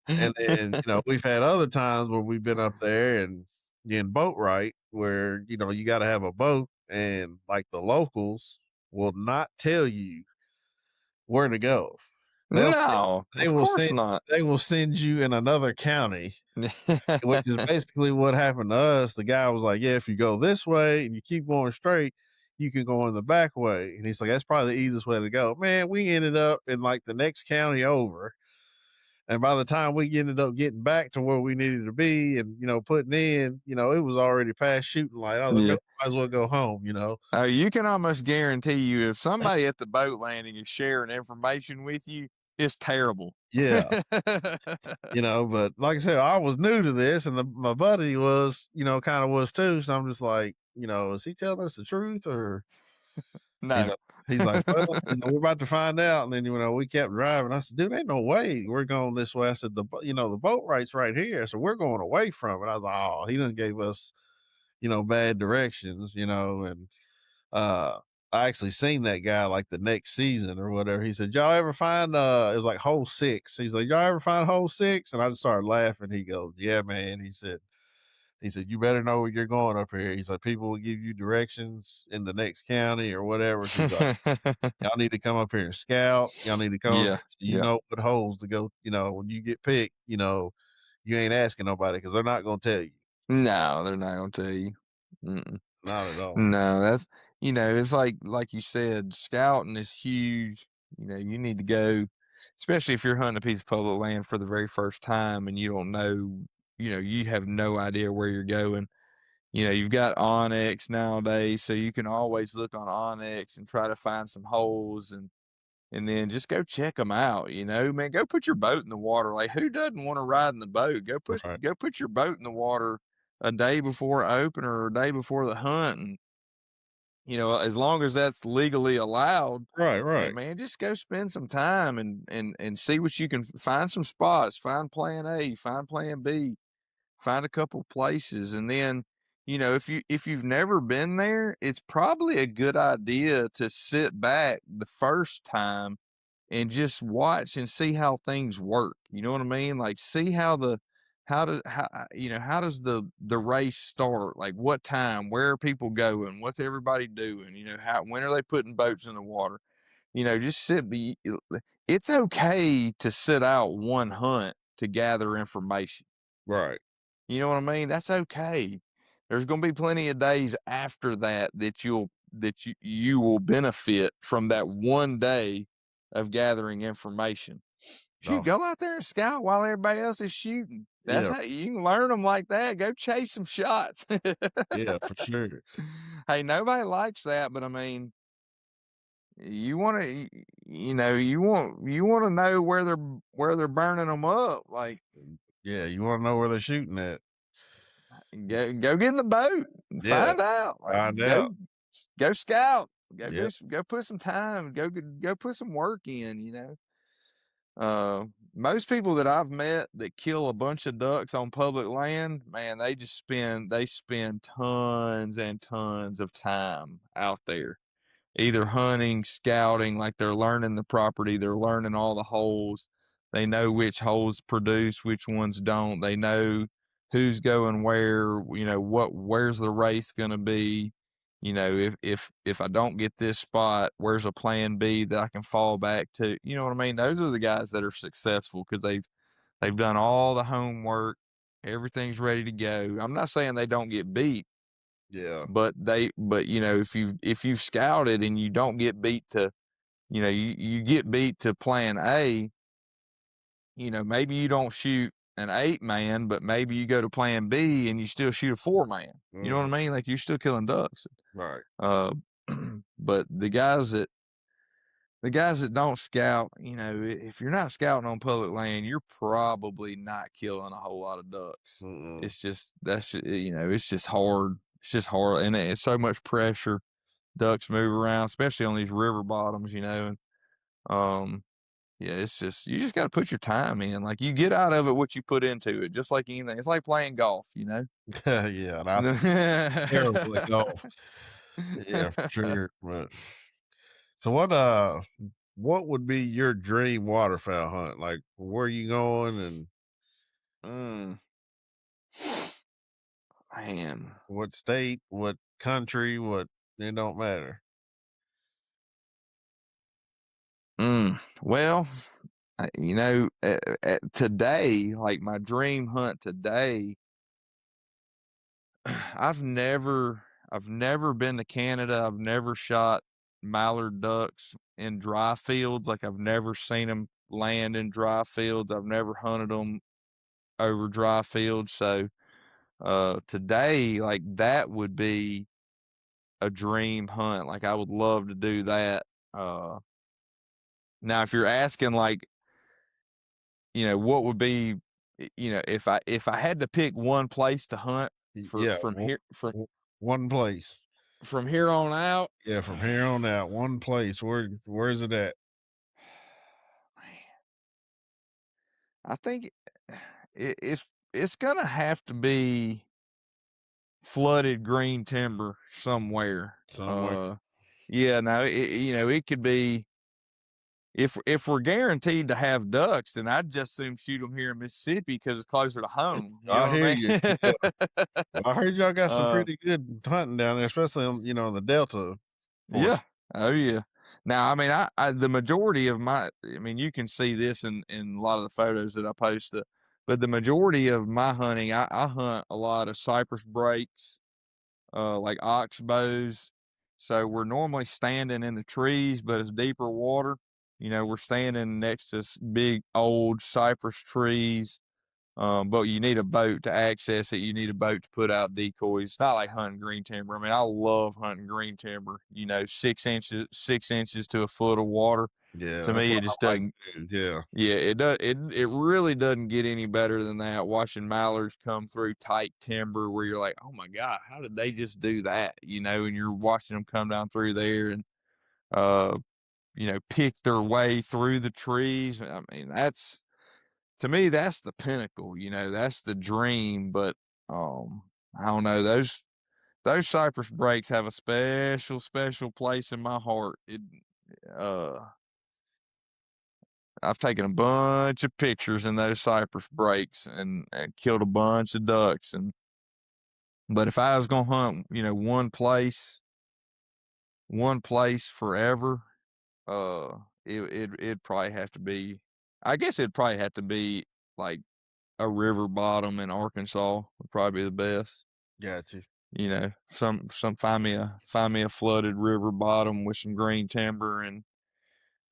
And then, we've had other times where we've been up there and getting boat right, where, you got to have a boat, and like the locals will not tell you where to go. They'll send, No, they of will course send, not. they will send you in another county, which is basically what happened to us. The guy was like, yeah, if you go this way and you keep going straight, you can go in the back way. And he's like, that's probably the easiest way to go. Man, we ended up in like the next county over. And by the time we ended up getting back to where we needed to be and, putting in, it was already past shooting light. I was like, Yeah. man, might as well go home. Oh, you can almost guarantee you, if somebody at the boat landing is sharing information with you, it's terrible. Yeah. But like I said, I was new to this, and my buddy was, kind of was too. So I'm just like, is he telling us the truth, or he's No. like, we're about to find out. And then, we kept driving. I said, dude, ain't no way we're going this way. I said, the boat right's right here. So we're going away from it. I was like, oh, he done gave us, bad directions, and, I actually seen that guy like the next season or whatever. He said, "Y'all ever find it was like hole 6." He's like, "Y'all ever find hole 6?" And I just started laughing. He goes, "Yeah, man." He said, "You better know where you're going up here." He's like, "People will give you directions in the next county or whatever." He's like, "Y'all need to come up here and scout. Y'all need to come up Yeah, here so you yeah. know what holes to go. When you get picked, you ain't asking nobody because they're not gonna tell you. No, they're not gonna tell you. Mm-mm. Not at all." No, that's it's like you said, scouting is huge. You need to go, especially if you're hunting a piece of public land for the very first time and you don't know, you have no idea where you're going. You've got Onyx nowadays, so you can always look on Onyx and try to find some holes and then just go check them out. Man, go put your boat in the water. Like, who doesn't want to ride in the boat? Right, Go put your boat in the water a day before opener or a day before the hunt, and as long as that's legally allowed, right, hey right. man, just go spend some time and see what you can find some spots, find plan A, find plan B, find a couple places, and then if you've never been there, it's probably a good idea to sit back the first time and just watch and see how things work. You know what I mean? Like, see how does the race start? Like, what time? Where are people going? What's everybody doing? When are they putting boats in the water? Just sit. It's okay to sit out one hunt to gather information. Right. You know what I mean? That's okay. There's going to be plenty of days after that you will benefit from that one day of gathering information. Shoot, No. go out there and scout while everybody else is shooting. That's Yeah. how you can learn them like that. Go chase some shots. Yeah, for sure. Hey, nobody likes that, but I mean, you want to, you want to know where they're burning them up. Like, Yeah, you want to know where they're shooting at. go get in the boat and Yeah, find out. Like, find out. go scout. Yep. Go put some time. Go put some work in. Most people that I've met that kill a bunch of ducks on public land, man, they spend tons and tons of time out there, either hunting, scouting, like they're learning the property, they're learning all the holes. They know which holes produce, which ones don't. They know who's going where, where's the race going to be. If I don't get this spot, where's a plan B that I can fall back to? You know what I mean? Those are the guys that are successful because they've done all the homework. Everything's ready to go. I'm not saying they don't get beat, Yeah. but if you've scouted and you don't get beat to, you get beat to plan A, maybe you don't shoot an 8-man, but maybe you go to plan B and you still shoot a 4-man. You know what Mhm. I mean? Like, you're still killing ducks. Right. Uh, but the guys that don't scout, if you're not scouting on public land, you're probably not killing a whole lot of ducks. Mm-mm. It's just it's just hard. It's just hard, and it's so much pressure. Ducks move around, especially on these river bottoms, and um, yeah, it's just you just got to put your time in. Like, you get out of it what you put into it, just like anything. It's like playing golf. Yeah, and I suck terrible at golf. Yeah, for sure. But so what would be your dream waterfowl hunt? Like, where are you going and Mm, man. what state, what country, what it don't matter. Well, today, like my dream hunt today, I've never been to Canada. I've never shot mallard ducks in dry fields. Like, I've never seen them land in dry fields. I've never hunted them over dry fields. So, today, like, that would be a dream hunt. Like, I would love to do that. Now, if you're asking, like, what would be, if I had to pick one place to hunt for Yeah, one place. from here on out. Yeah, from here on out, one place. Where's it at? Man, I think it's gonna have to be flooded green timber somewhere. Somewhere. Yeah, no, it could be if we're guaranteed to have ducks, then I'd just assume shoot them here in Mississippi because it's closer to home. You I know hear what you. I Yeah. mean? Well, I heard y'all got some uh, pretty good hunting down there, especially on, the Delta yeah. portion. Oh yeah. Now, I mean, the majority of I mean, you can see this in a lot of the photos that I post, but the majority of my hunting, I hunt a lot of cypress breaks, like oxbows. So we're normally standing in the trees, but it's deeper water. We're standing next to big old cypress trees. But you need a boat to access it. You need a boat to put out decoys. It's not like hunting green timber. I mean, I love hunting green timber. 6 inches to a foot of water. Yeah, To that's me, what it just I like doesn't. to do. Yeah. Yeah, it does. It really doesn't get any better than that. Watching mallards come through tight timber, where you're like, oh my god, how did they just do that? And you're watching them come down through there and uh, pick their way through the trees. I mean, that's to me, that's the pinnacle. That's the dream. But I don't know, those cypress breaks have a special, special place in my heart. Uh, I've taken a bunch of pictures in those cypress breaks and killed a bunch of ducks. But if I was gonna hunt, one place forever, it'd probably have to be. I guess it'd probably have to be like a river bottom in Arkansas would probably be the best. Got you. Some find me a flooded river bottom with some green timber and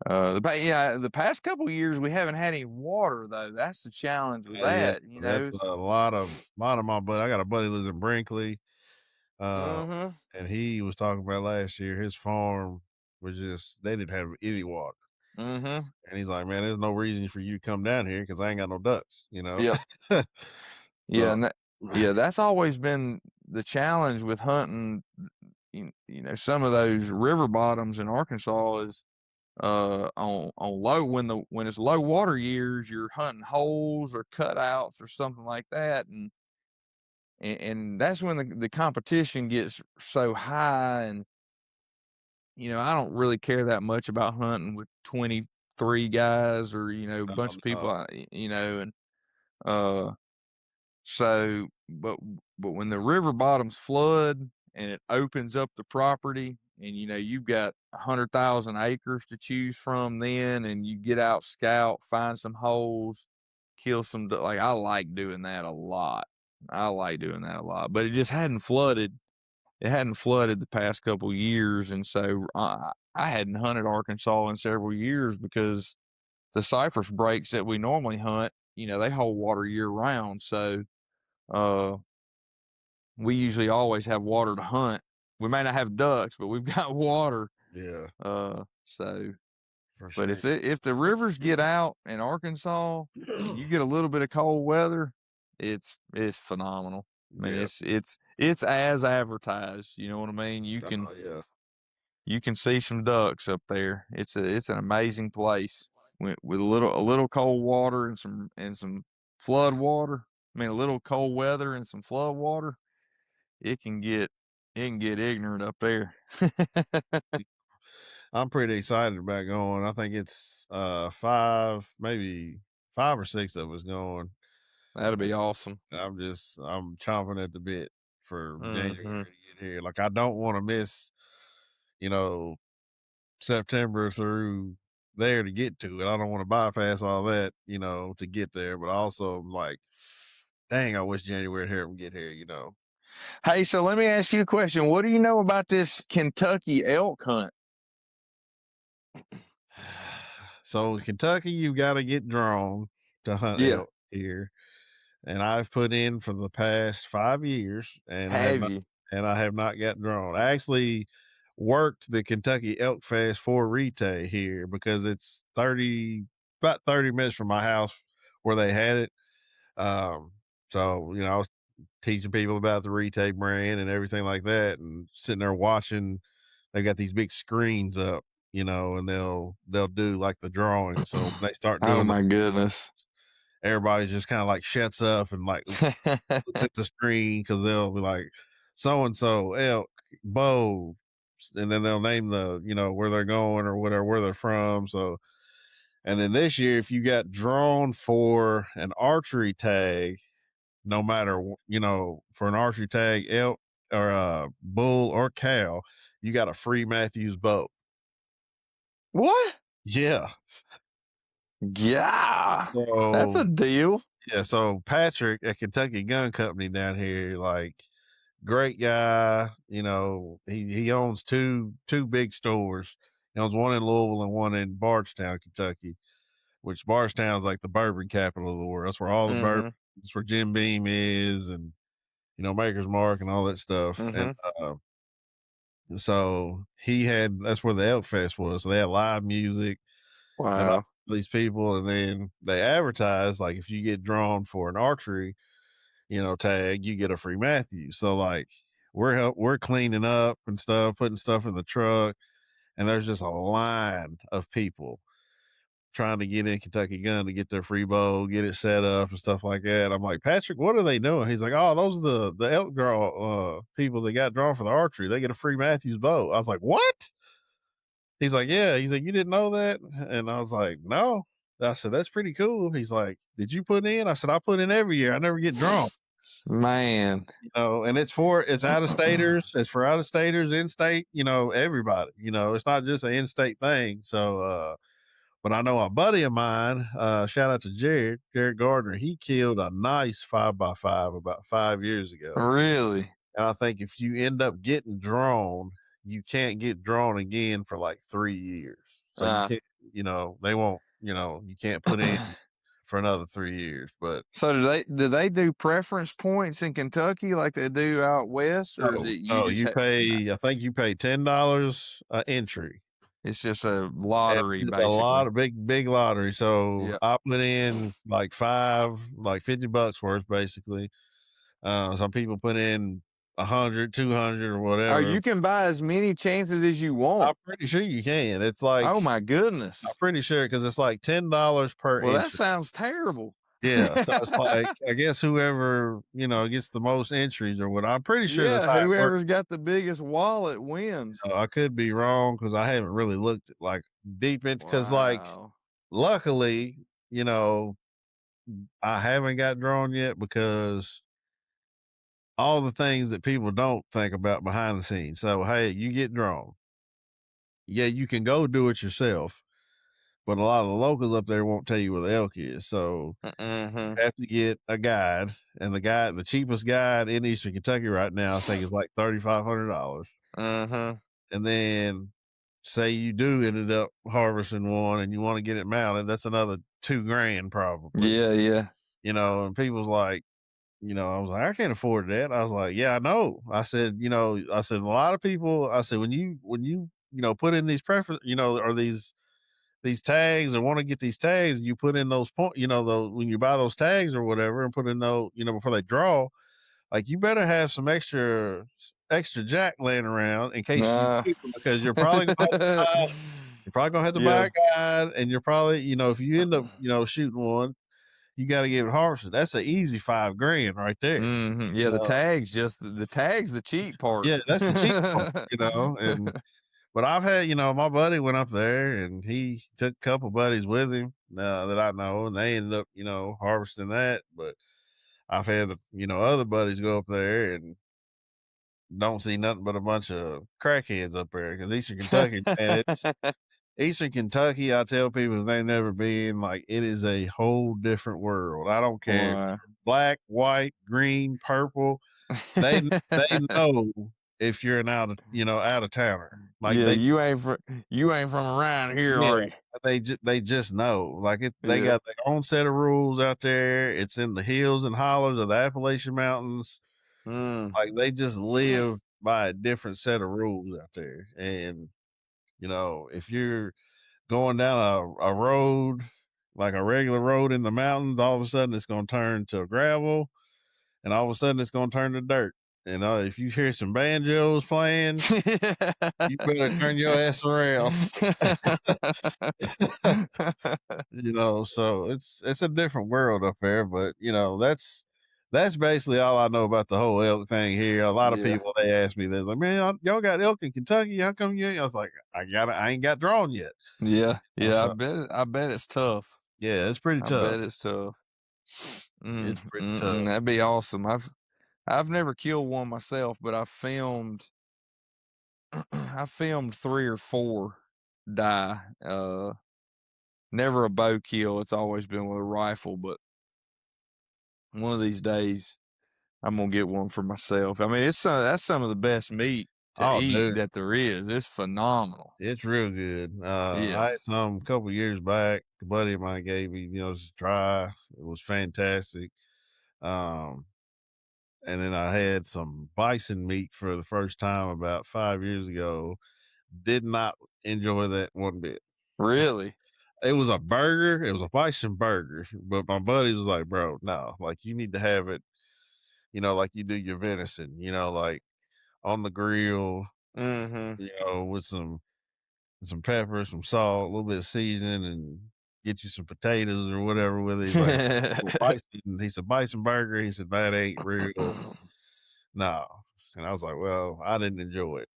the past couple of years we haven't had any water though. That's the challenge with Yeah, that. that's a lot of my buddy. I got a buddy who lives in Brinkley, uh, Mm-hmm. and he was talking about last year his farm was just they didn't have any water, Mm-hmm. and he's like, man, there's no reason for you to come down here because I ain't got no ducks, Yep. Yeah, So, and that's always been the challenge with hunting. Some of those river bottoms in Arkansas is on low when it's low water years, you're hunting holes or cutouts or something like that, and that's when the competition gets so high. And I don't really care that much about hunting with 23 guys or a bunch of people. no, And uh so, but when the river bottoms flood and it opens up the property, and you've got 100,000 acres to choose from, then, and you get out, scout, find some holes, kill some. Like I like doing that a lot. I like doing that a lot, but it just hadn't flooded. It hadn't flooded the past couple of years, and so I hadn't hunted Arkansas in several years because the cypress breaks that we normally hunt, they hold water year round, so uh, we usually always have water to hunt. We may not have ducks, but we've got water. yeah, So, for but sure. if the rivers get out in Arkansas and you get a little bit of cold weather, it's phenomenal. I mean, Yeah, it's as advertised. You know what I mean? yeah, You can see some ducks up there. It's an amazing place with a little cold water and some flood water. I mean, a little cold weather and some flood water. It can get ignorant up there. I'm pretty excited about going. I think it's five, maybe 5 or 6 of us going. That'd be awesome. I'm chomping at the bit for January Hmm. to get here. Like I don't want to miss, you know, September through there to get to it. I don't want to bypass all that, to get there. But also I'm like, dang, I wish January here would get here. Hey, so let me ask you a question. What do you know about this Kentucky elk hunt? So in Kentucky, you got to get drawn to hunt Yeah. elk here. And I've put in for the past 5 years, and Have you? I have not got drawn. I actually worked the Kentucky Elk Fest for Rite here because it's about 30 minutes from my house where they had it. Um, so I was teaching people about the Rite brand and everything like that, and sitting there watching. They got these big screens up, and they'll do like the drawing. So when they start Oh doing my goodness. everybody just kind of like shuts up and like looks at the screen because they'll be like, so and so elk, bow, and then they'll name where they're going or whatever, where they're from. So, and then this year, if you got drawn for an archery tag, no matter, for an archery tag, elk or bull or cow, you got a free Matthews bow. What? Yeah. Yeah. That's a So, deal. yeah. So Patrick at Kentucky Gun Company down here, like, great guy. He owns two big stores. He owns one in Louisville and one in Bardstown, Kentucky, which Bardstown's like the bourbon capital of the world. That's where all the bourbon, Mhm. that's where Jim Beam is, and Maker's Mark and all that stuff. And Mhm. so that's where the Elk Fest was. So they had live music and all Wow. these people, and then they advertised, like, if you get drawn for an archery, tag, you get a free Matthew. So, like, we're cleaning up and stuff, putting stuff in the truck, and there's just a line of people trying to get in Kentucky Gun to get their free bow, get it set up and stuff like that. I'm like, Patrick, what are they doing? He's like, oh, those are the elk draw people that got drawn for the archery. They get a free Matthews bow. I was like, what? He's like, yeah. He's like, you didn't know that? And I was like, no. I said, that's pretty cool. He's like, did you put in? I said, I put in every year. I never get drawn. Man. And it's out of staters. It's for out of staters, in state, everybody. It's not just an in state thing. So, but I know a buddy of mine, shout out to Jared Gardner. He killed a nice 5x5 about 5 years ago. Really? And I think if you end up getting drawn, you can't get drawn again for like 3 years. So you can't, they won't, you can't put in for another 3 years. But So do they do preference points in Kentucky like they do out west, or is it you no, just I think you pay $10 entry. it's just a And lottery it's a lot basically? of big lottery. So Yeah. I put in like $50 worth basically. Some people put in 100, 200 or Oh, whatever. you can buy as many chances as you want. I'm pretty sure you can. It's like, Oh my goodness. I'm pretty sure, because it's like $10 per Well, that entry. sounds terrible. Yeah. So it's like, I guess whoever, gets the most entries or what. I'm pretty sure that's Yeah, how it works. whoever's got the biggest wallet wins. I could be wrong because I haven't really looked at, like, deep into, because, like, Wow. luckily, I haven't got drawn yet, because all the things that people don't think about behind the scenes. So, hey, you get drawn. Yeah, you can go do it yourself, but a lot of the locals up there won't tell you where the elk is. So Mhm. you have to get a guide, and the cheapest guide in Eastern Kentucky right now, I think, is like $3,500. Mhm. And then say you do ended up harvesting one and you want to get it mounted, that's another $2,000 probably. Yeah, yeah. And people's like, I was like, I can't afford that. I was like, yeah, I know. I said, a lot of people, I said, when you, put in these preference, or these tags, or want to get these tags, you put in those points, those, when you buy those tags or whatever, and put in those, before they draw, like, you better have some extra jack laying around in case you Nah. shoot them, because you're probably gonna have to buy, Yeah. a guide, and you're probably, if you end up, shooting one, you got to get it harvested. That's an easy $5,000 right there. Mhm. Yeah, the tag's the cheap part. Yeah, that's the cheap part, and but I've had, my buddy went up there and he took a couple buddies with him that I know, and they ended up, harvesting that. But I've had, other buddies go up there and don't see nothing but a bunch of crackheads up there, because Eastern Kentucky, man, it's Eastern Kentucky. I tell people, if they've never been, like, it is a whole different world. I don't care if Wow. you're black, white, green, purple. They know if you're an out of towner. Like, Yeah, you ain't from around here, yeah, are you? they just know. Like, they Yeah. got their own set of rules out there. It's in the hills and hollers of the Appalachian Mountains. Mm. Like, they just live by a different set of rules out there. And if you're going down a road, like a regular road in the mountains, all of a sudden it's going to turn to gravel, and all of a sudden it's going to turn to dirt. If you hear some banjos playing, you better turn your ass around. So it's a different world up there, but that's That's basically all I know about the whole elk thing here. A lot of Yeah. people, they ask me, they're like, "Man, y'all got elk in Kentucky? How come you ain't?" I was like, I ain't got drawn yet." Yeah. Yeah. So I bet it's tough. yeah, it's pretty I bet tough. it's tough. It's pretty tough. That'd be awesome. I've never killed one myself, but I filmed I filmed 3 or 4 die. Never a bow kill. It's always been with a rifle, but one of these days I'm gonna get one for myself. I mean, that's some of the best meat to Oh, eat dude, that there is. It's phenomenal. it's real good. Yeah. I had some a couple years back. A buddy of mine gave me, just try. It was fantastic. Um, and then I had some bison meat for the first time about 5 years ago. Did not enjoy that one bit. Really? It was a burger. It was a bison burger, but my buddy was like, "Bro, no, like you need to have it, like you do your venison, like on the grill, Mm-hmm. with some pepper, some salt, a little bit of seasoning, and get you some potatoes or whatever with it." He's like, "Well, bison," he said, "Bison burger." He said, "That ain't real, no." And I was like, "Well, I didn't enjoy it,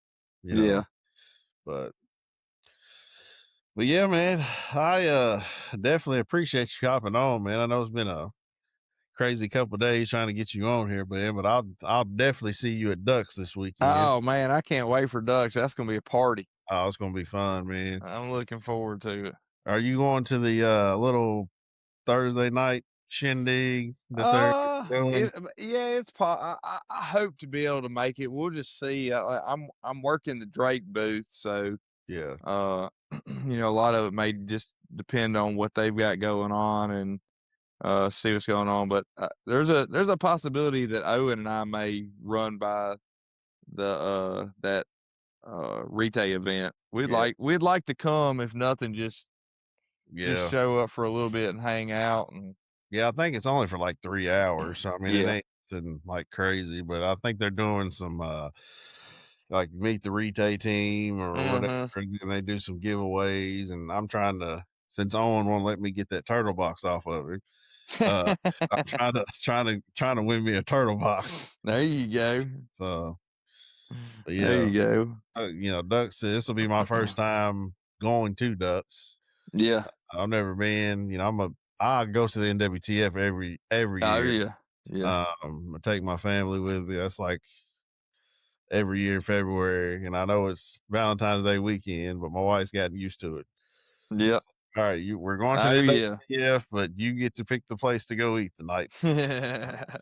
you know." Yeah. But yeah, man, I definitely appreciate you hopping on, man. I know it's been a crazy couple days trying to get you on here, but I'll definitely see you at Ducks this weekend. Oh man, I can't wait for ducks. That's gonna be a party. Oh, it's gonna be fun, man. I'm looking forward to it. Are you going to the little Thursday night shindig that they're doing? Yeah, I hope to be able to make it. We'll just see. I'm working the Drake booth, so Yeah, uh, a lot of it may just depend on what they've got going on and see what's going on. But there's a possibility that Owen and I may run by the that retail event. yeah, We'd like to come, if nothing, just yeah, show up for a little bit and hang out and yeah. I think it's only for like 3 hours. So I mean, it yeah. ain't nothing like crazy, but I think they're doing some like meet the retail team or whatever, Mm-hmm. and then they do some giveaways. And I'm trying to, since Owen won't let me get that turtle box off of it, uh, I'm trying to win me a turtle box. There you go. So, but There yeah, you go. Ducks. This will be my first time going to Ducks. Yeah. I've never been. I go to the NWTF every Oh year. yeah. Yeah. I take my family with me. That's like every year in February, and I know it's Valentine's Day weekend, but my wife's gotten used to it. Yep. All right, we're going to Oh the yeah. NWTF, but you get to pick the place to go eat tonight.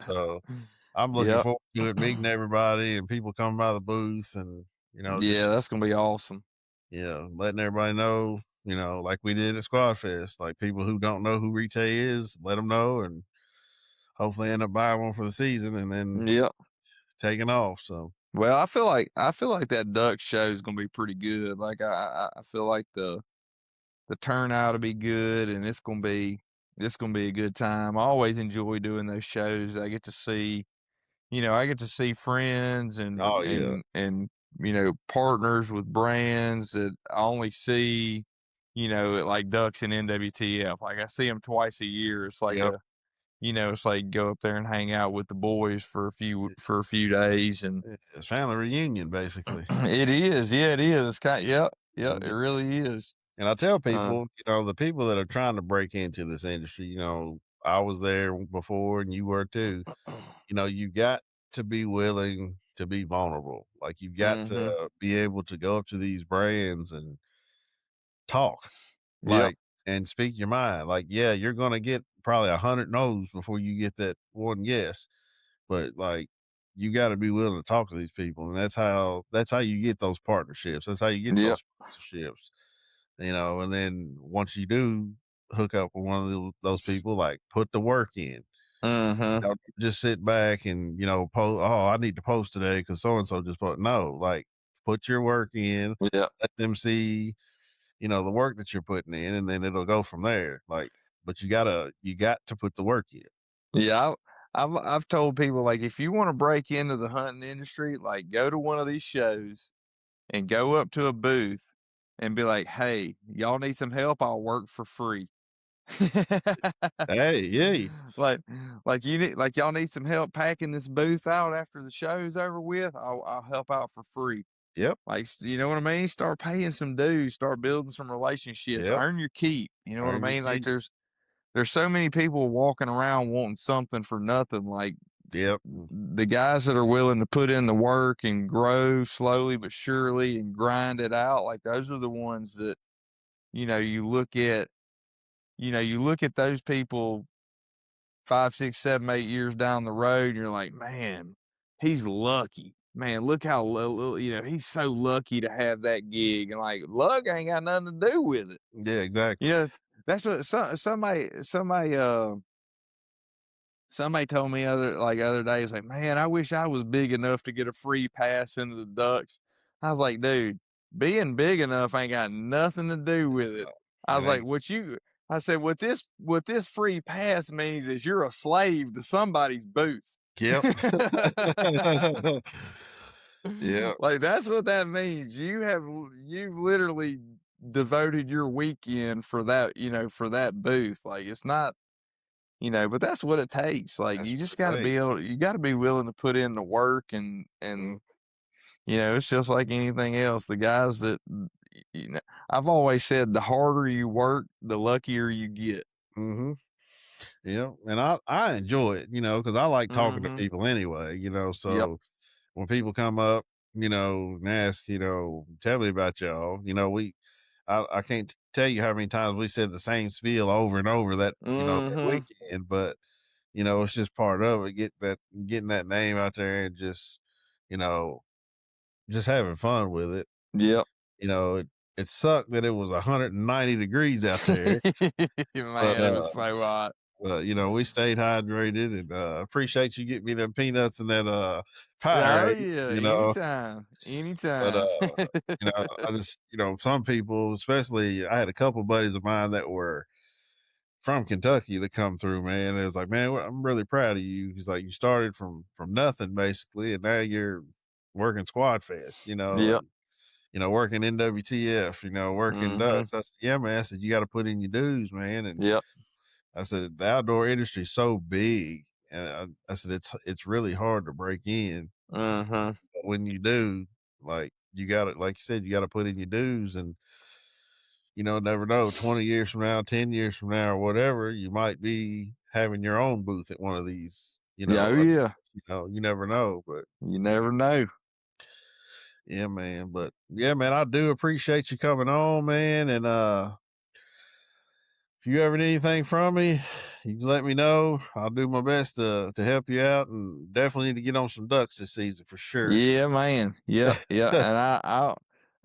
So I'm looking Yep. forward to it, meeting everybody and people coming by the booth, and Yeah, just that's gonna be awesome. letting everybody know, like we did at Squad Fest, like people who don't know who Rite is, let them know, and hopefully end up buying one for the season and then Yep. taking off. So Well, I feel like that duck show is gonna be pretty good. Like I feel like the turnout will be good, and it's gonna be a good time. I always enjoy doing those shows. I get to see friends oh yeah, and partners with brands that I only see, at like Ducks and NWTF. Like I see them twice a year. It's like yep. it's like go up there and hang out with the boys for a few days, and It's family reunion basically. it is, yeah, it is. It's kind, yep, it And really is. and I tell Uh, people, the people that are trying to break into this industry, I was there before and you were too. You got to be willing to be vulnerable. Like you've got mm-hmm. to be able to go up to these brands and talk, Yep, like, and speak your mind. Like, yeah, you're gonna get probably 100 no's before you get that one yes, but like you got to be willing to talk to these people, and that's how you get those partnerships. That's how you get yep, those sponsorships. And then once you do hook up with one of those people, like put the work in. mm-hmm. Don't just sit back and post. Oh, I need to post today because so and so just put. No, like put your work in. Yep. Let them see the work that you're putting in, and then it'll go from there. Like, but you got to put the work in. Yeah, I've told people, like, if you want to break into the hunting industry, like go to one of these shows and go up to a booth and be like, "Hey, y'all need some help? I'll work for free." Hey, yay. like you need like y'all need some help packing this booth out after the show's over with. I'll help out for free. Yep, Like, you know what I mean? Start paying some dues, start building some relationships, yep. earn your keep. You know what I Earn your mean? Like keep. there's so many people walking around wanting something for nothing. Like Yep. the guys that are willing to put in the work and grow slowly but surely and grind it out, like those are the ones that, you know, you look at those people 5, 6, 7, 8 years down the road, and you're like, man, he's lucky. Man, look how he's so lucky to have that gig. And like luck ain't got nothing to do with it. Yeah, You exactly. know, that's what somebody told me other days, like, man, I wish I was big enough to get a free pass into the Ducks. I was like, dude, being big enough ain't got nothing to do with it. I It was like, ain't. I said, what this free pass means is you're a slave to somebody's booth. Yep. Yep. Like that's what that means. You've literally devoted your weekend for that, for that booth. Like it's not, but that's what it takes. Like That's you what just it got to be takes. able, you got to be willing to put in the work Mm, it's just like anything else. The guys that, you know, I've always said the harder you work, the luckier you get. mhm. Yep, and I enjoy it, because I like talking to Mm-hmm. people anyway, Yep. so when people come up, and ask, "Tell me about y'all," I can't tell you how many times we said the same spiel over and over that Mm-hmm. weekend, but, it's just part of it, getting that name out there and you know, just having fun with it. Yep. It sucked that it was 190 degrees out there, but, Man, it was so hot. we stayed hydrated and, appreciate you getting me them peanuts and that, Oh Powerade, yeah, you know, anytime, but, anytime. I just, some people, especially I had a couple buddies of mine that were from Kentucky that come through, man. It was like, "Man, I'm really proud of you." He's like, "You started from nothing basically, and now you're working Squad Fest, Yep. and, working NWTF, working Mm-hmm. Ducks." I said, "Yeah, man." I said, "You gotta put in your dues, man." And Yep. I said, "The outdoor industry is so big." And I said, "It's really hard to break in. Mm-hmm. But when you do, like, you gotta, like you said, you gotta put in your dues and, never know, 20 years from now, 10 years from now, or whatever, you might be having your own booth at one of these, Yeah, oh yeah. you never know." But You never know. yeah, man. But yeah, man, I do appreciate you coming on, man. And if you ever need anything from me, you can let me know. I'll do my best to help you out, and definitely need to get on some ducks this season for sure. Yeah, man. Yep, yeah. And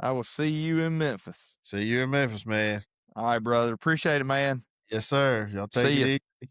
I will see you in Memphis. See you in Memphis, man. All right, brother. Appreciate it, man. Yes, sir. Y'all take See it ya. easy.